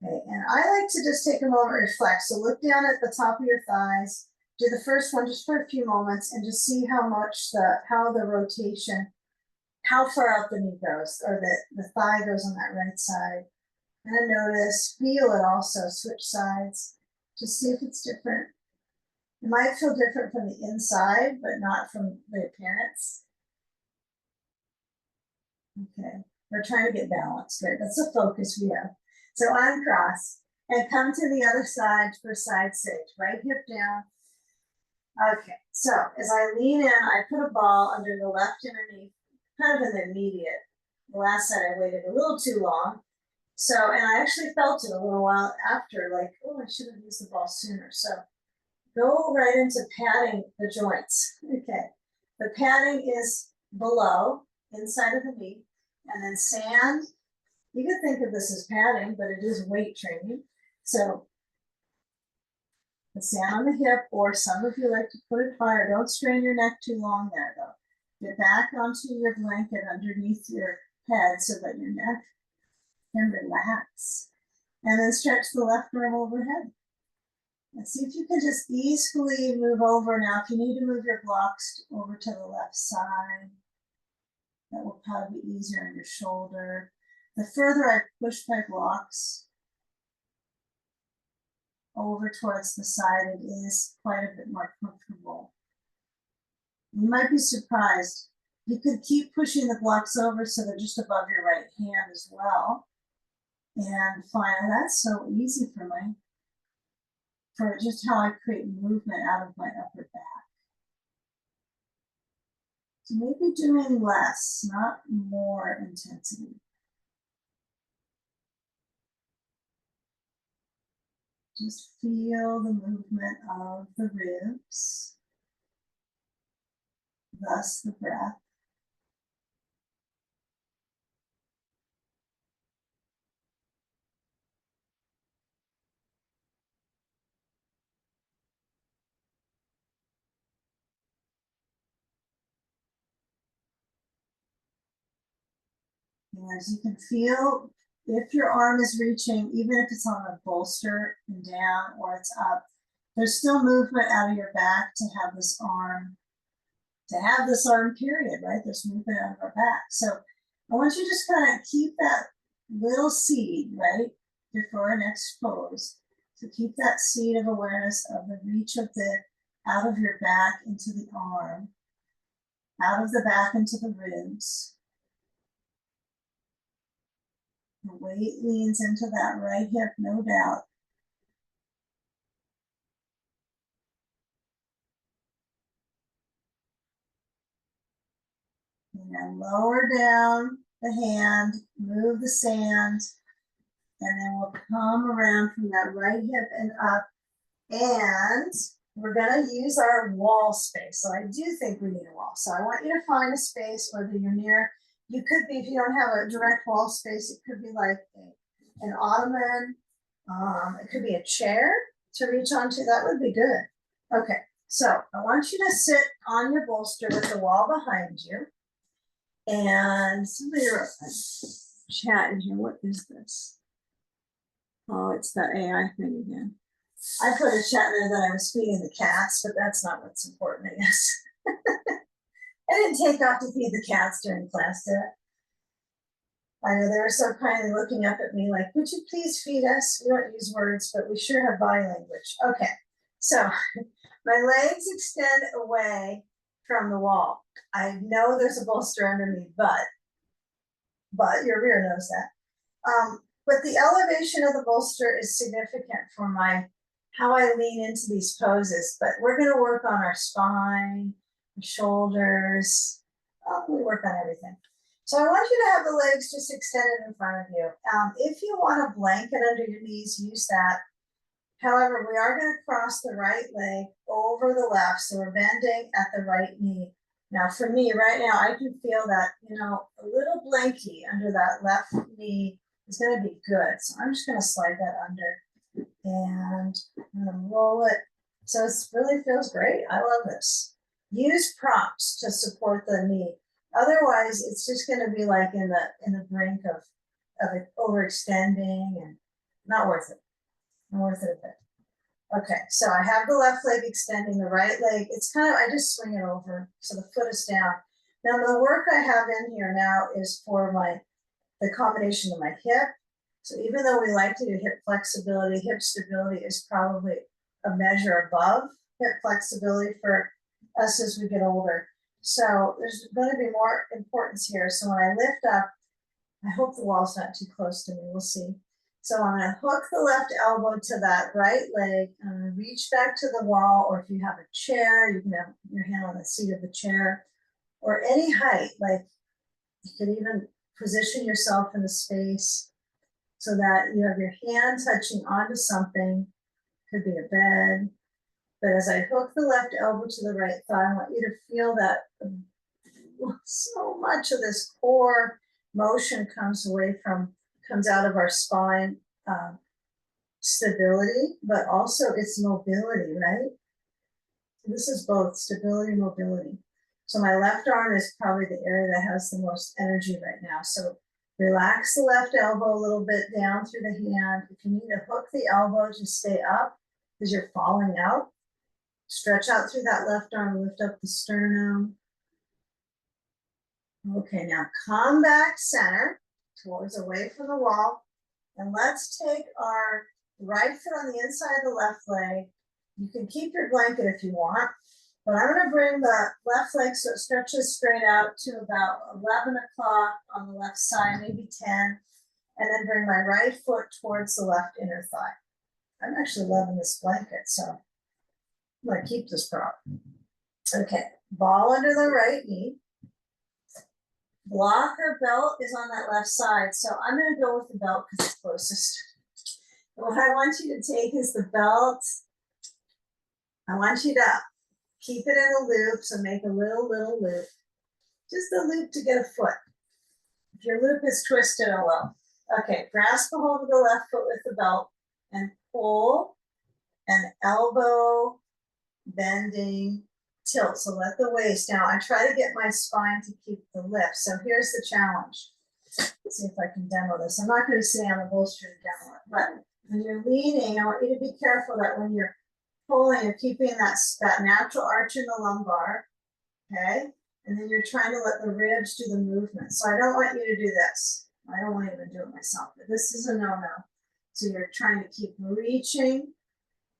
[SPEAKER 1] Okay, and I like to just take a moment to reflect. So look down at the top of your thighs, do the first one just for a few moments, and just see how much how the rotation, how far out the knee goes, or the thigh goes on that right side. And notice, feel it also, switch sides, just see if it's different. It might feel different from the inside, but not from the appearance. Okay, we're trying to get balanced, right? That's the focus we have. So uncross and come to the other side for side sage, right hip down. Okay, so as I lean in, I put a ball under the left inner knee, kind of in the immediate. The last side I waited a little too long. So, and I actually felt it a little while after, like, oh, I should have used the ball sooner. So go right into padding the joints. Okay, the padding is below, inside of the knee, and then sand. You could think of this as padding, but it is weight training. So the sand on the hip, or some of you like to put it higher. Don't strain your neck too long there, though. Get back onto your blanket underneath your head so that your neck can relax. And then stretch the left arm overhead. And see if you can just easily move over. Now, if you need to move your blocks over to the left side, that will probably be easier on your shoulder. The further I push my blocks over towards the side, it is quite a bit more comfortable. You might be surprised. You could keep pushing the blocks over so they're just above your right hand as well. And find that's so easy for just how I create movement out of my upper back. So maybe doing less, not more intensity. Just feel the movement of the ribs, thus the breath. And as you can feel, if your arm is reaching, even if it's on a bolster and down or it's up, there's still movement out of your back to have this arm period, right? There's movement out of our back. So I want you to just kind of keep that little seed, right, before our next pose. So keep that seed of awareness of the reach of the out of your back into the arm, out of the back into the ribs. The weight leans into that right hip, no doubt. And then lower down the hand, move the sand, and then we'll come around from that right hip and up. And we're gonna use our wall space. So I do think we need a wall. So I want you to find a space, whether you're near, you could be, if you don't have a direct wall space, it could be like an ottoman. It could be a chair to reach onto. That would be good. Okay, so I want you to sit on your bolster with the wall behind you. And somebody wrote a chat in here. What is this? Oh, it's the AI thing again. I put a chat in there that I was feeding the cats, but that's not what's important, I guess. I didn't take off to feed the cats during class today. I know they were so kindly looking up at me like, would you please feed us? We don't use words, but we sure have body language. Okay, so my legs extend away from the wall. I know there's a bolster underneath, but your rear knows that. But the elevation of the bolster is significant for how I lean into these poses. But we're going to work on our spine, shoulders. We work on everything. So I want you to have the legs just extended in front of you. If you want a blanket under your knees, use that. However, we are going to cross the right leg over the left. So we're bending at the right knee. Now for me right now, I can feel that, a little blankie under that left knee is going to be good. So I'm just going to slide that under and I'm going to roll it. So it really feels great. I love this. Use props to support the knee. Otherwise, it's just going to be like in the brink of it overextending and not worth it. Not worth it a bit. Okay, so I have the left leg extending, the right leg. It's kind of, I just swing it over so the foot is down. Now the work I have in here now is for the combination of my hip. So even though we like to do hip flexibility, hip stability is probably a measure above hip flexibility for us as we get older. So there's going to be more importance here. So when I lift up, I hope the wall's not too close to me. We'll see. So I'm going to hook the left elbow to that right leg. I'm going to reach back to the wall, or if you have a chair, you can have your hand on the seat of the chair, or any height. Like you could even position yourself in the space so that you have your hand touching onto something. Could be a bed. But as I hook the left elbow to the right thigh, I want you to feel that so much of this core motion comes out of our spine, stability, but also its mobility, right? This is both stability and mobility. So my left arm is probably the area that has the most energy right now. So relax the left elbow a little bit down through the hand. If you need to hook the elbow, just stay up because you're falling out. Stretch out through that left arm, lift up the sternum. Okay, now come back center, towards away from the wall. And let's take our right foot on the inside of the left leg. You can keep your blanket if you want, but I'm gonna bring the left leg so it stretches straight out to about 11 o'clock on the left side, maybe 10, and then bring my right foot towards the left inner thigh. I'm actually loving this blanket, so I'm gonna keep this prop. Okay, ball under the right knee. Blocker belt is on that left side, so I'm gonna go with the belt because it's closest. What I want you to take is the belt. I want you to keep it in a loop, so make a little loop. Just a loop to get a foot. If your loop is twisted, oh well. Okay, grasp a hold of the left foot with the belt and pull an elbow bending tilt. So let the waist down. I try to get my spine to keep the lift. So here's the challenge. Let's see if I can demo this. I'm not going to sit on the bolster to demo it, but when you're leaning, I want you to be careful that when you're pulling, you're keeping that natural arch in the lumbar, okay? And then you're trying to let the ribs do the movement. So I don't want you to do this. I don't want to even do it myself, but this is a no-no. So you're trying to keep reaching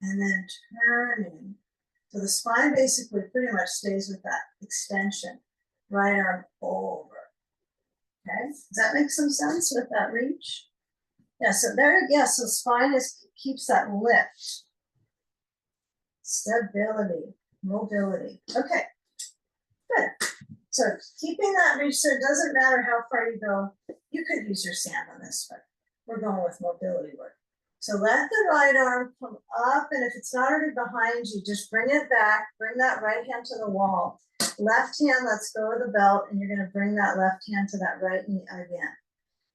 [SPEAKER 1] and then turning. So the spine basically pretty much stays with that extension. Right arm over. Okay, does that make some sense with that reach? Yeah, so there, yeah, so spine keeps that lift. Stability, mobility. Okay, good. So keeping that reach, so it doesn't matter how far you go. You could use your sand on this, but we're going with mobility work. So let the right arm come up, and if it's not already behind you, just bring it back, bring that right hand to the wall. Left hand, let's go with the belt, and you're gonna bring that left hand to that right knee again.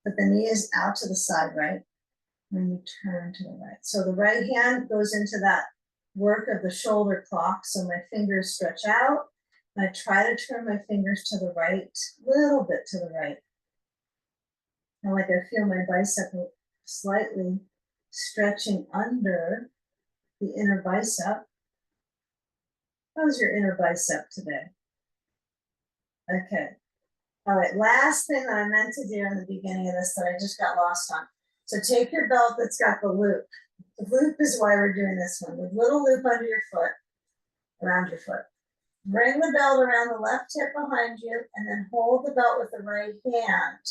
[SPEAKER 1] But the knee is out to the side, right? When you turn to the right. So the right hand goes into that work of the shoulder clock. So my fingers stretch out, and I try to turn my fingers to the right, little bit to the right. And like I feel my bicep slightly stretching under the inner bicep. How's your inner bicep today? Okay. All right, last thing that I meant to do in the beginning of this that I just got lost on. So take your belt that's got the loop. The loop is why we're doing this one. With little loop under your foot, around your foot. Bring the belt around the left hip behind you and then hold the belt with the right hand.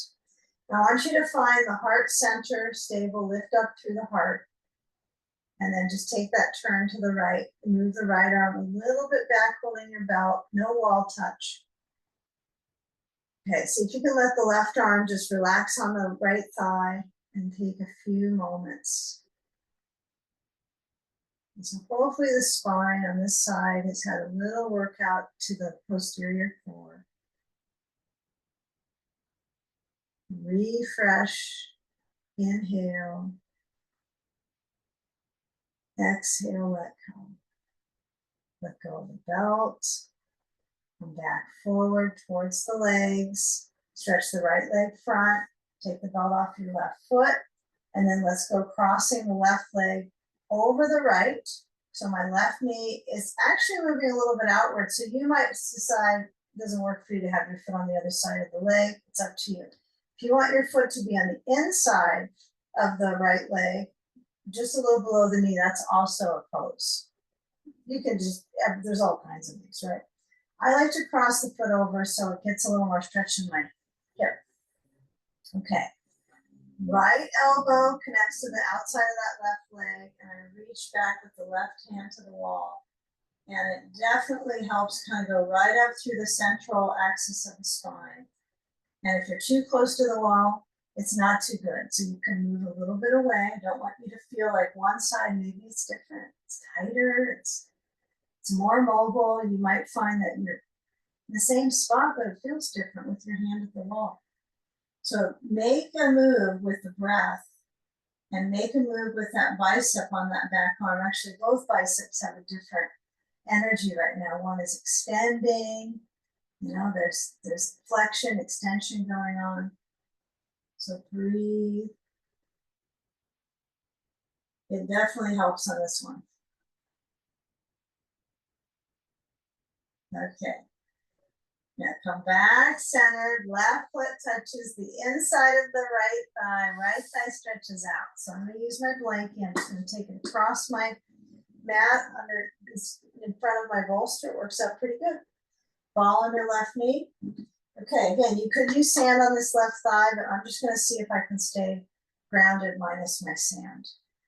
[SPEAKER 1] Now I want you to find the heart center, stable, lift up through the heart. And then just take that turn to the right, move the right arm a little bit back, holding your belt, no wall touch. Okay, so if you can let the left arm just relax on the right thigh and take a few moments. And so hopefully the spine on this side has had a little workout to the posterior core. Refresh, inhale, exhale, let go. Let go of the belt. Come back forward towards the legs. Stretch the right leg front. Take the belt off your left foot. And then let's go crossing the left leg over the right. So my left knee is actually moving a little bit outward. So you might decide it doesn't work for you to have your foot on the other side of the leg. It's up to you. If you want your foot to be on the inside of the right leg, just a little below the knee, that's also a pose. You can just, there's all kinds of these, right? I like to cross the foot over so it gets a little more stretch in my hip. Okay. Right elbow connects to the outside of that left leg, and I reach back with the left hand to the wall. And it definitely helps kind of go right up through the central axis of the spine. And if you're too close to the wall, it's not too good. So you can move a little bit away. I don't want you to feel like one side, maybe it's different. It's tighter, it's more mobile. You might find that you're in the same spot, but it feels different with your hand at the wall. So make a move with the breath and make a move with that bicep on that back arm. Actually, both biceps have a different energy right now. One is extending, You know, there's flexion, extension going on. So breathe. It definitely helps on this one. Okay. Now come back, centered, left foot touches the inside of the right thigh stretches out. So I'm gonna use my blanket, I'm just gonna take it across my mat under in front of my bolster, it works out pretty good. Ball under left knee. Okay, again, you could use sand on this left thigh, but I'm just gonna see if I can stay grounded minus my sand.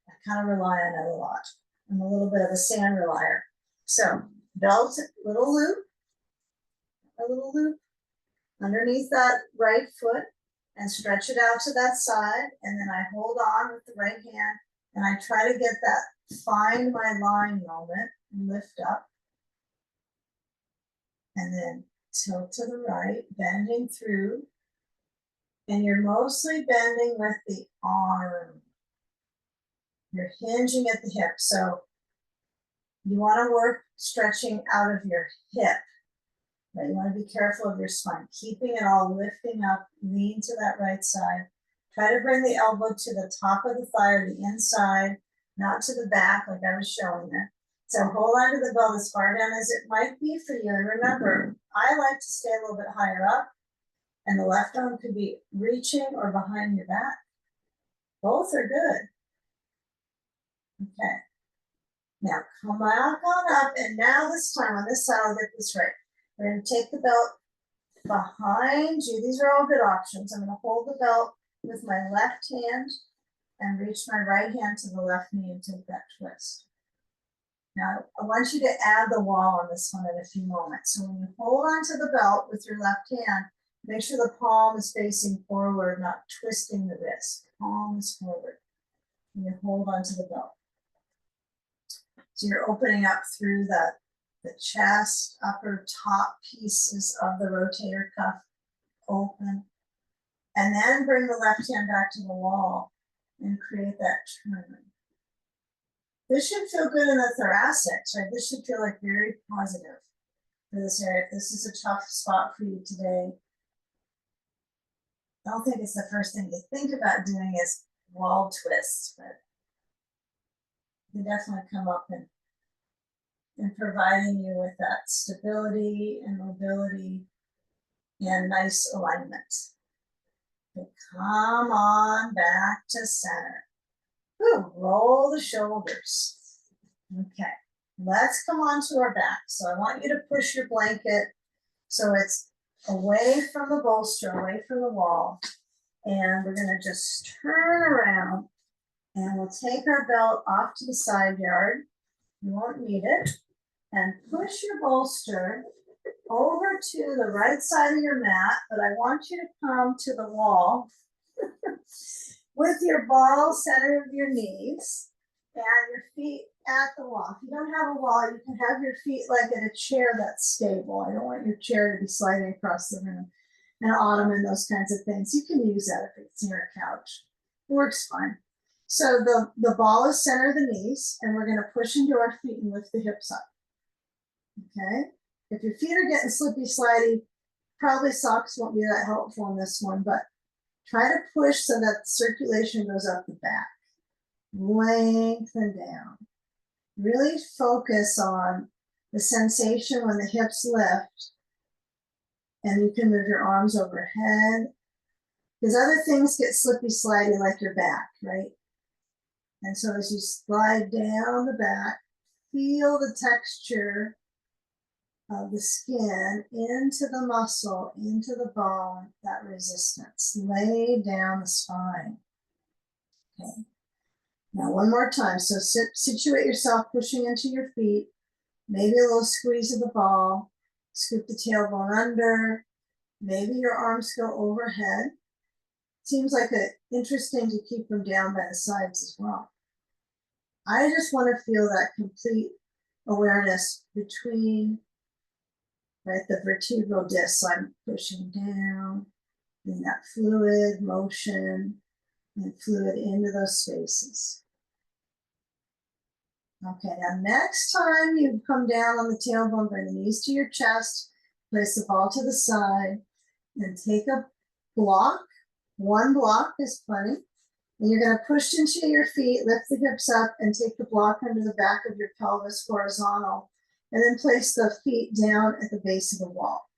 [SPEAKER 1] I kind of rely on it a lot. I'm a little bit of a sand relier. So belt, little loop, a little loop underneath that right foot and stretch it out to that side. And then I hold on with the right hand and I try to get that find my line moment and lift up. And then tilt to the right, bending through. And you're mostly bending with the arm. You're hinging at the hip. So you want to work stretching out of your hip. Right? You want to be careful of your spine, keeping it all lifting up, lean to that right side. Try to bring the elbow to the top of the thigh or the inside, not to the back like I was showing you. So hold on to the belt as far down as it might be for you. And remember, I like to stay a little bit higher up, and the left arm could be reaching or behind your back. Both are good. Okay. Now come back on up, and now this time on this side, I'll get this right. We're going to take the belt behind you. These are all good options. I'm going to hold the belt with my left hand and reach my right hand to the left knee and take that twist. Now, I want you to add the wall on this one in a few moments. So when you hold onto the belt with your left hand, make sure the palm is facing forward, not twisting the wrist. Palm is forward. And you hold onto the belt. So you're opening up through the chest, upper top pieces of the rotator cuff open. And then bring the left hand back to the wall and create that turn. This should feel good in the thoracics, right? This should feel like very positive for this area. If this is a tough spot for you today, I don't think it's the first thing you think about doing is wall twists, but you definitely come up and providing you with that stability and mobility and nice alignment. Okay, come on back to center. Ooh, roll the shoulders. Okay, let's come on to our back. So I want you to push your blanket so it's away from the bolster, away from the wall. And we're gonna just turn around and we'll take our belt off to the side yard. You won't need it. And push your bolster over to the right side of your mat, but I want you to come to the wall with your ball center of your knees and your feet at the wall. If you don't have a wall, you can have your feet like in a chair that's stable. I don't want your chair to be sliding across the room. An ottoman, those kinds of things. You can use that if it's near a couch. It works fine. So the ball is center of the knees, and we're going to push into our feet and lift the hips up. Okay, if your feet are getting slippy slidey, probably socks won't be that helpful in this one, but try to push so that circulation goes up the back. Lengthen down. Really focus on the sensation when the hips lift, and you can move your arms overhead, because other things get slippy slidey like your back, right? And so as you slide down the back, feel the texture of the skin into the muscle, into the bone, that resistance. Lay down the spine. Okay. Now one more time. So situate yourself pushing into your feet, maybe a little squeeze of the ball, scoop the tailbone under, maybe your arms go overhead. Seems like interesting to keep them down by the sides as well. I just want to feel that complete awareness between, right, the vertebral disc. So I'm pushing down in that fluid motion and fluid into those spaces. Okay, now next time you come down on the tailbone, bring the knees to your chest, Place the ball to the side and take a block. One block is plenty. And you're going to push into your feet, lift the hips up, and take the block under the back of your pelvis horizontal, and then place the feet down at the base of the wall.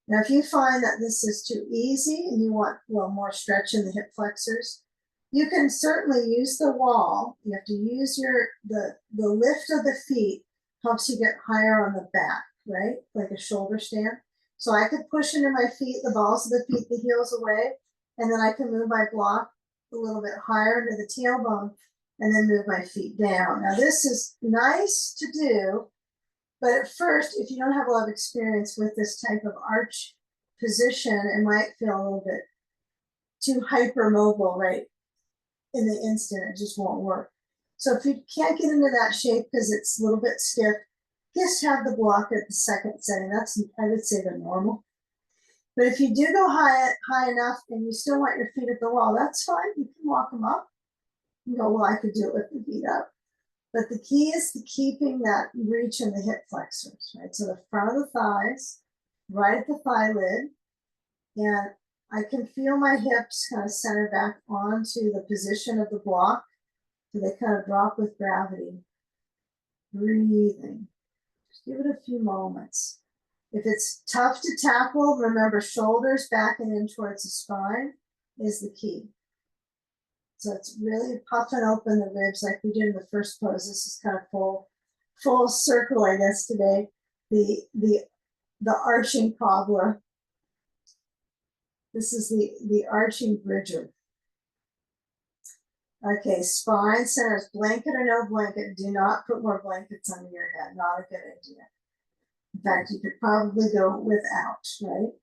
[SPEAKER 1] Now, if you find that this is too easy and you want more stretch in the hip flexors, you can certainly use the wall. You have to use the lift of the feet helps you get higher on the back, right? Like a shoulder stand. So I could push into my feet, the balls of the feet, the heels away, and then I can move my block a little bit higher into the tailbone and then move my feet down. Now this is nice to do, but at first, if you don't have a lot of experience with this type of arch position, it might feel a little bit too hypermobile, right? In the instant, it just won't work. So if you can't get into that shape because it's a little bit stiff, just have the block at the second setting. That's, I would say, the normal. But if you do go high enough and you still want your feet at the wall, that's fine. You can walk them up. You go, well, I could do it with the feet up. But the key is to keeping that reach in the hip flexors, right? So the front of the thighs, right at the thigh lid, and I can feel my hips kind of center back onto the position of the block, so they kind of drop with gravity. Breathing. Just give it a few moments. If it's tough to tackle, remember shoulders back and in towards the spine is the key. So it's really puffing open the ribs like we did in the first pose. This is kind of full circle, I guess, today. The arching cobbler. This is the arching bridger. Okay, spine centers, blanket or no blanket. Do not put more blankets under your head. Not a good idea. In fact, you could probably go without, right?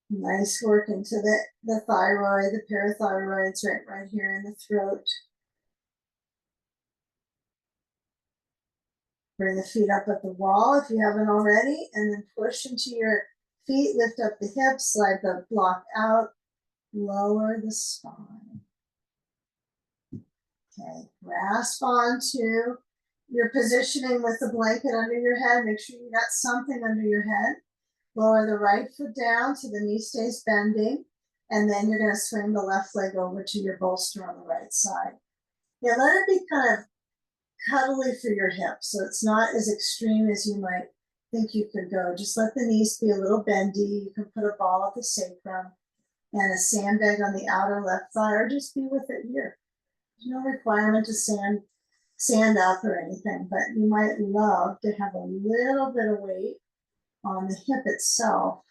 [SPEAKER 1] Nice work into the thyroid, the parathyroids right here in the throat. Bring the feet up at the wall if you haven't already, and then push into your feet, lift up the hips, slide the block out, lower the spine. Okay, grasp onto your positioning with the blanket under your head. Make sure you got something under your head. Lower the right foot down so the knee stays bending. And then you're going to swing the left leg over to your bolster on the right side. Yeah, let it be kind of cuddly for your hips, so it's not as extreme as you might think you could go. Just let the knees be a little bendy. You can put a ball at the sacrum and a sandbag on the outer left thigh, or just be with it here. There's no requirement to stand up or anything, but you might love to have a little bit of weight on the hip itself.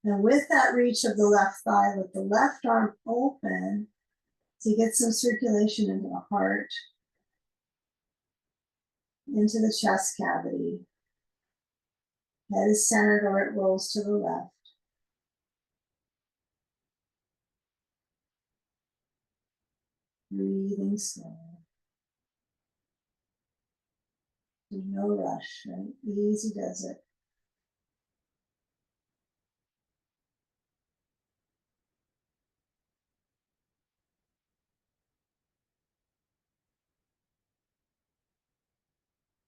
[SPEAKER 1] And with that reach of the left thigh, with the left arm open, to get some circulation into the heart, into the chest cavity. Head is centered or it rolls to the left. Breathing slow. There's no rush, right? Easy does it.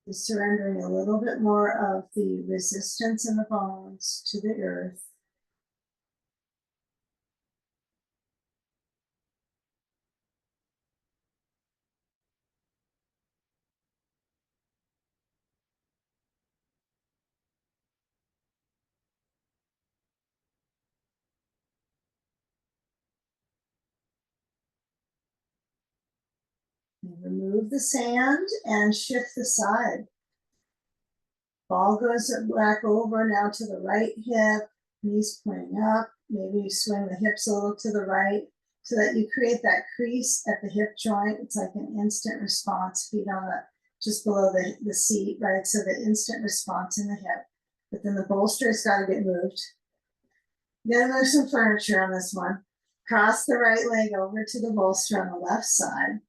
[SPEAKER 1] Just surrendering a little bit more of the resistance in the bones to the earth. Remove the sand and shift the side. Ball goes back over now to the right hip, knees pointing up. Maybe you swing the hips a little to the right so that you create that crease at the hip joint. It's like an instant response, feet on just below the seat, right? So the instant response in the hip. But then the bolster has got to get moved. You got to move some furniture on this one. Cross the right leg over to the bolster on the left side.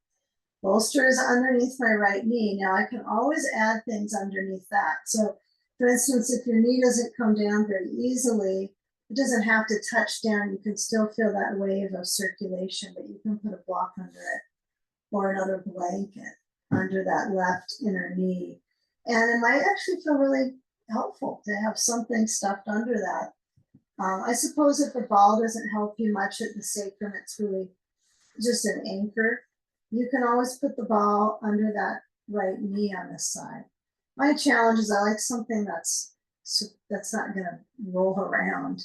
[SPEAKER 1] Bolster is underneath my right knee. Now I can always add things underneath that. So for instance, if your knee doesn't come down very easily, it doesn't have to touch down. You can still feel that wave of circulation, but you can put a block under it or another blanket under that left inner knee. And it might actually feel really helpful to have something stuffed under that. I suppose if the ball doesn't help you much at the sacrum, it's really just an anchor. You can always put the ball under that right knee on this side. My challenge is I like something that's not going to roll around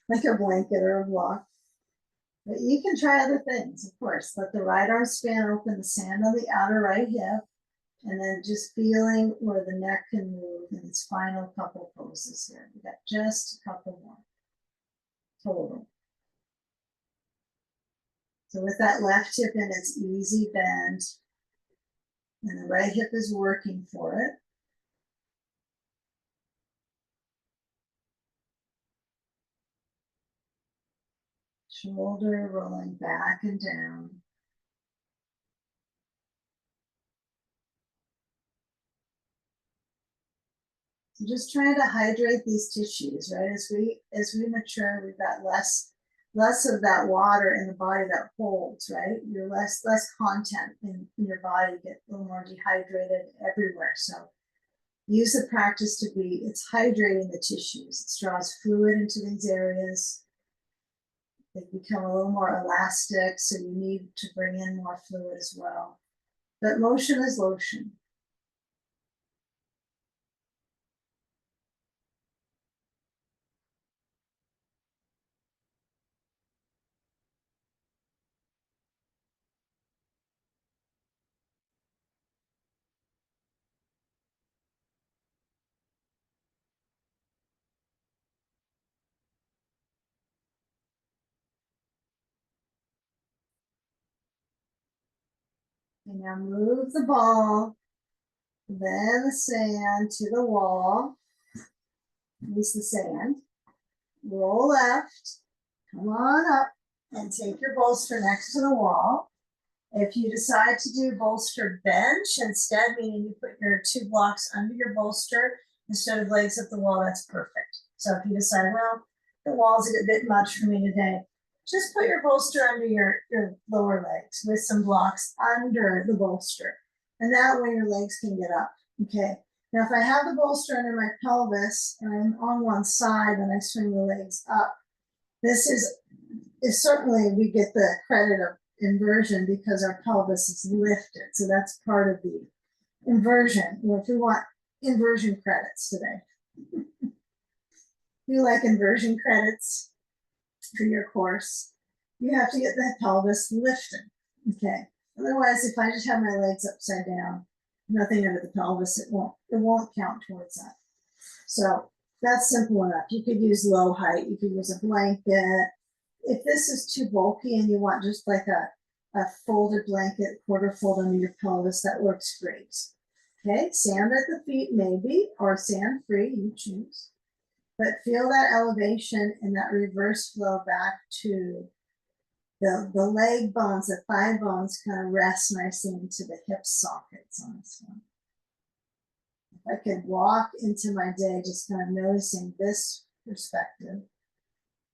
[SPEAKER 1] like a blanket or a block. But you can try other things, of course. Let the right arm span open, the sand on the outer right hip, and then just feeling where the neck can move in its final couple poses here. We got just a couple more total. So with that left hip in its easy bend, and the right hip is working for it. Shoulder rolling back and down. So just trying to hydrate these tissues, right? As we mature, we've got less of that water in the body that holds, right? You're less content in your body, get a little more dehydrated everywhere. So use the practice to be, it's hydrating the tissues. It draws fluid into these areas. They become a little more elastic, so you need to bring in more fluid as well. But motion is lotion. And now move the ball, then the sand to the wall. Use the sand. Roll left, come on up, and take your bolster next to the wall. If you decide to do bolster bench instead, meaning you put your 2 blocks under your bolster instead of legs at the wall, that's perfect. So if you decide, well, the wall's a bit much for me today, just put your bolster under your lower legs with some blocks under the bolster. And that way your legs can get up, okay? Now, if I have the bolster under my pelvis and I'm on one side and I swing the legs up, this is certainly, we get the credit of inversion because our pelvis is lifted. So that's part of the inversion. Well, if we want inversion credits today, you like inversion credits for your course, you have to get the pelvis lifted. Okay. Otherwise, if I just have my legs upside down, nothing under the pelvis, it won't count towards that. So that's simple enough. You could use low height, you could use a blanket. If this is too bulky and you want just like a folded blanket, quarter fold under your pelvis, that works great. Okay, sand at the feet maybe, or sand free, you choose. But feel that elevation and that reverse flow back to the leg bones, the thigh bones kind of rest nicely into the hip sockets on this one. If I could walk into my day just kind of noticing this perspective,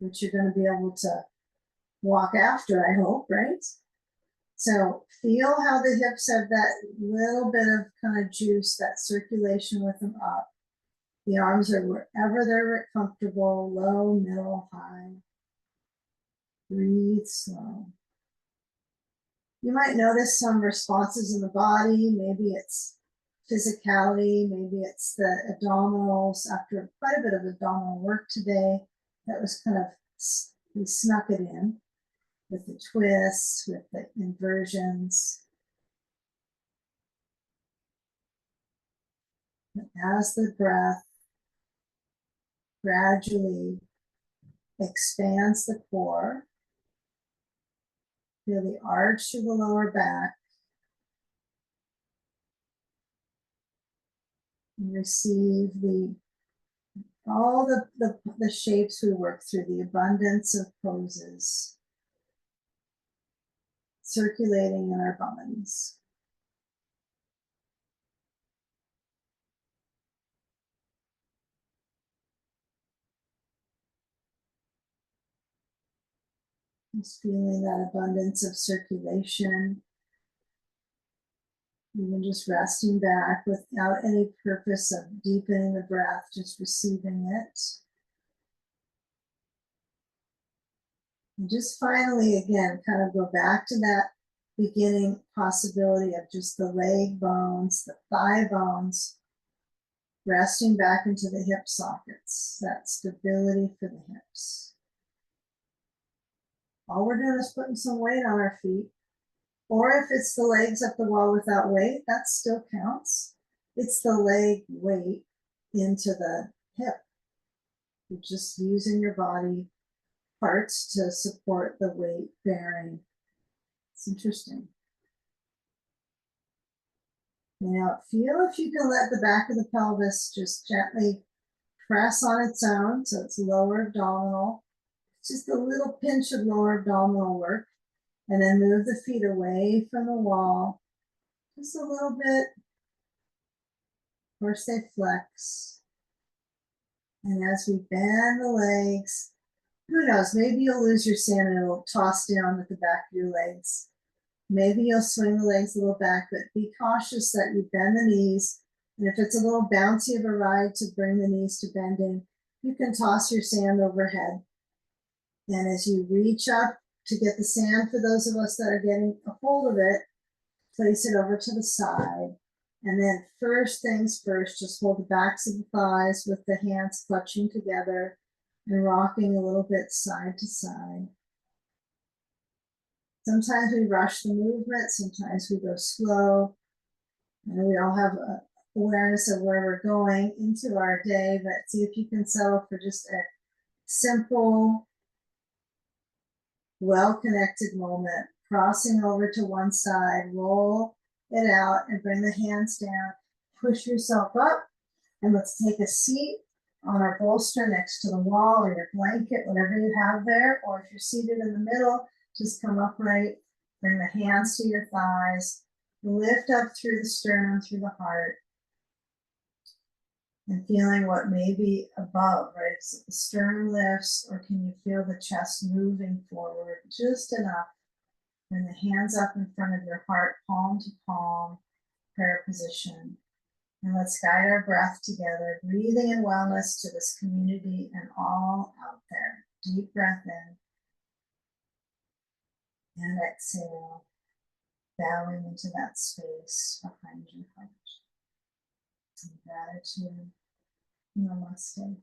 [SPEAKER 1] which you're going to be able to walk after, I hope, right? So feel how the hips have that little bit of kind of juice, that circulation with them up. The arms are wherever they're comfortable, low, middle, high. Breathe slow. You might notice some responses in the body. Maybe it's physicality, maybe it's the abdominals after quite a bit of abdominal work today. That was kind of, we snuck it in with the twists, with the inversions. As the breath gradually expands the core, feel the arch of the lower back, and receive all the shapes we work through, the abundance of poses circulating in our bodies. Just feeling that abundance of circulation. Even just resting back without any purpose of deepening the breath, just receiving it. And just finally, again, kind of go back to that beginning possibility of just the leg bones, the thigh bones, resting back into the hip sockets, that stability for the hips. All we're doing is putting some weight on our feet. Or if it's the legs up the wall without weight, that still counts. It's the leg weight into the hip. You're just using your body parts to support the weight bearing. It's interesting. Now, feel if you can let the back of the pelvis just gently press on its own, so it's lower abdominal. Just a little pinch of lower abdominal work. And then move the feet away from the wall. Just a little bit. Of course, they flex. And as we bend the legs, who knows, maybe you'll lose your sand and it'll toss down at the back of your legs. Maybe you'll swing the legs a little back, but be cautious that you bend the knees. And if it's a little bouncy of a ride to bring the knees to bending, you can toss your sand overhead. And as you reach up to get the sand, for those of us that are getting a hold of it, place it over to the side. And then first things first, just hold the backs of the thighs with the hands clutching together and rocking a little bit side to side. Sometimes we rush the movement, sometimes we go slow. And we all have awareness of where we're going into our day, but see if you can settle for just a simple, well-connected moment. Crossing over to one side, roll it out and bring the hands down. Push yourself up and let's take a seat on our bolster next to the wall or your blanket, whatever you have there. Or if you're seated in the middle, just come upright, bring the hands to your thighs, lift up through the sternum, through the heart, and feeling what may be above, right? So the sternum lifts, or can you feel the chest moving forward just enough? Bring the hands up in front of your heart, palm to palm, prayer position. And let's guide our breath together, breathing in wellness to this community and all out there. Deep breath in. And exhale, bowing into that space behind your heart. Some gratitude. Namaste.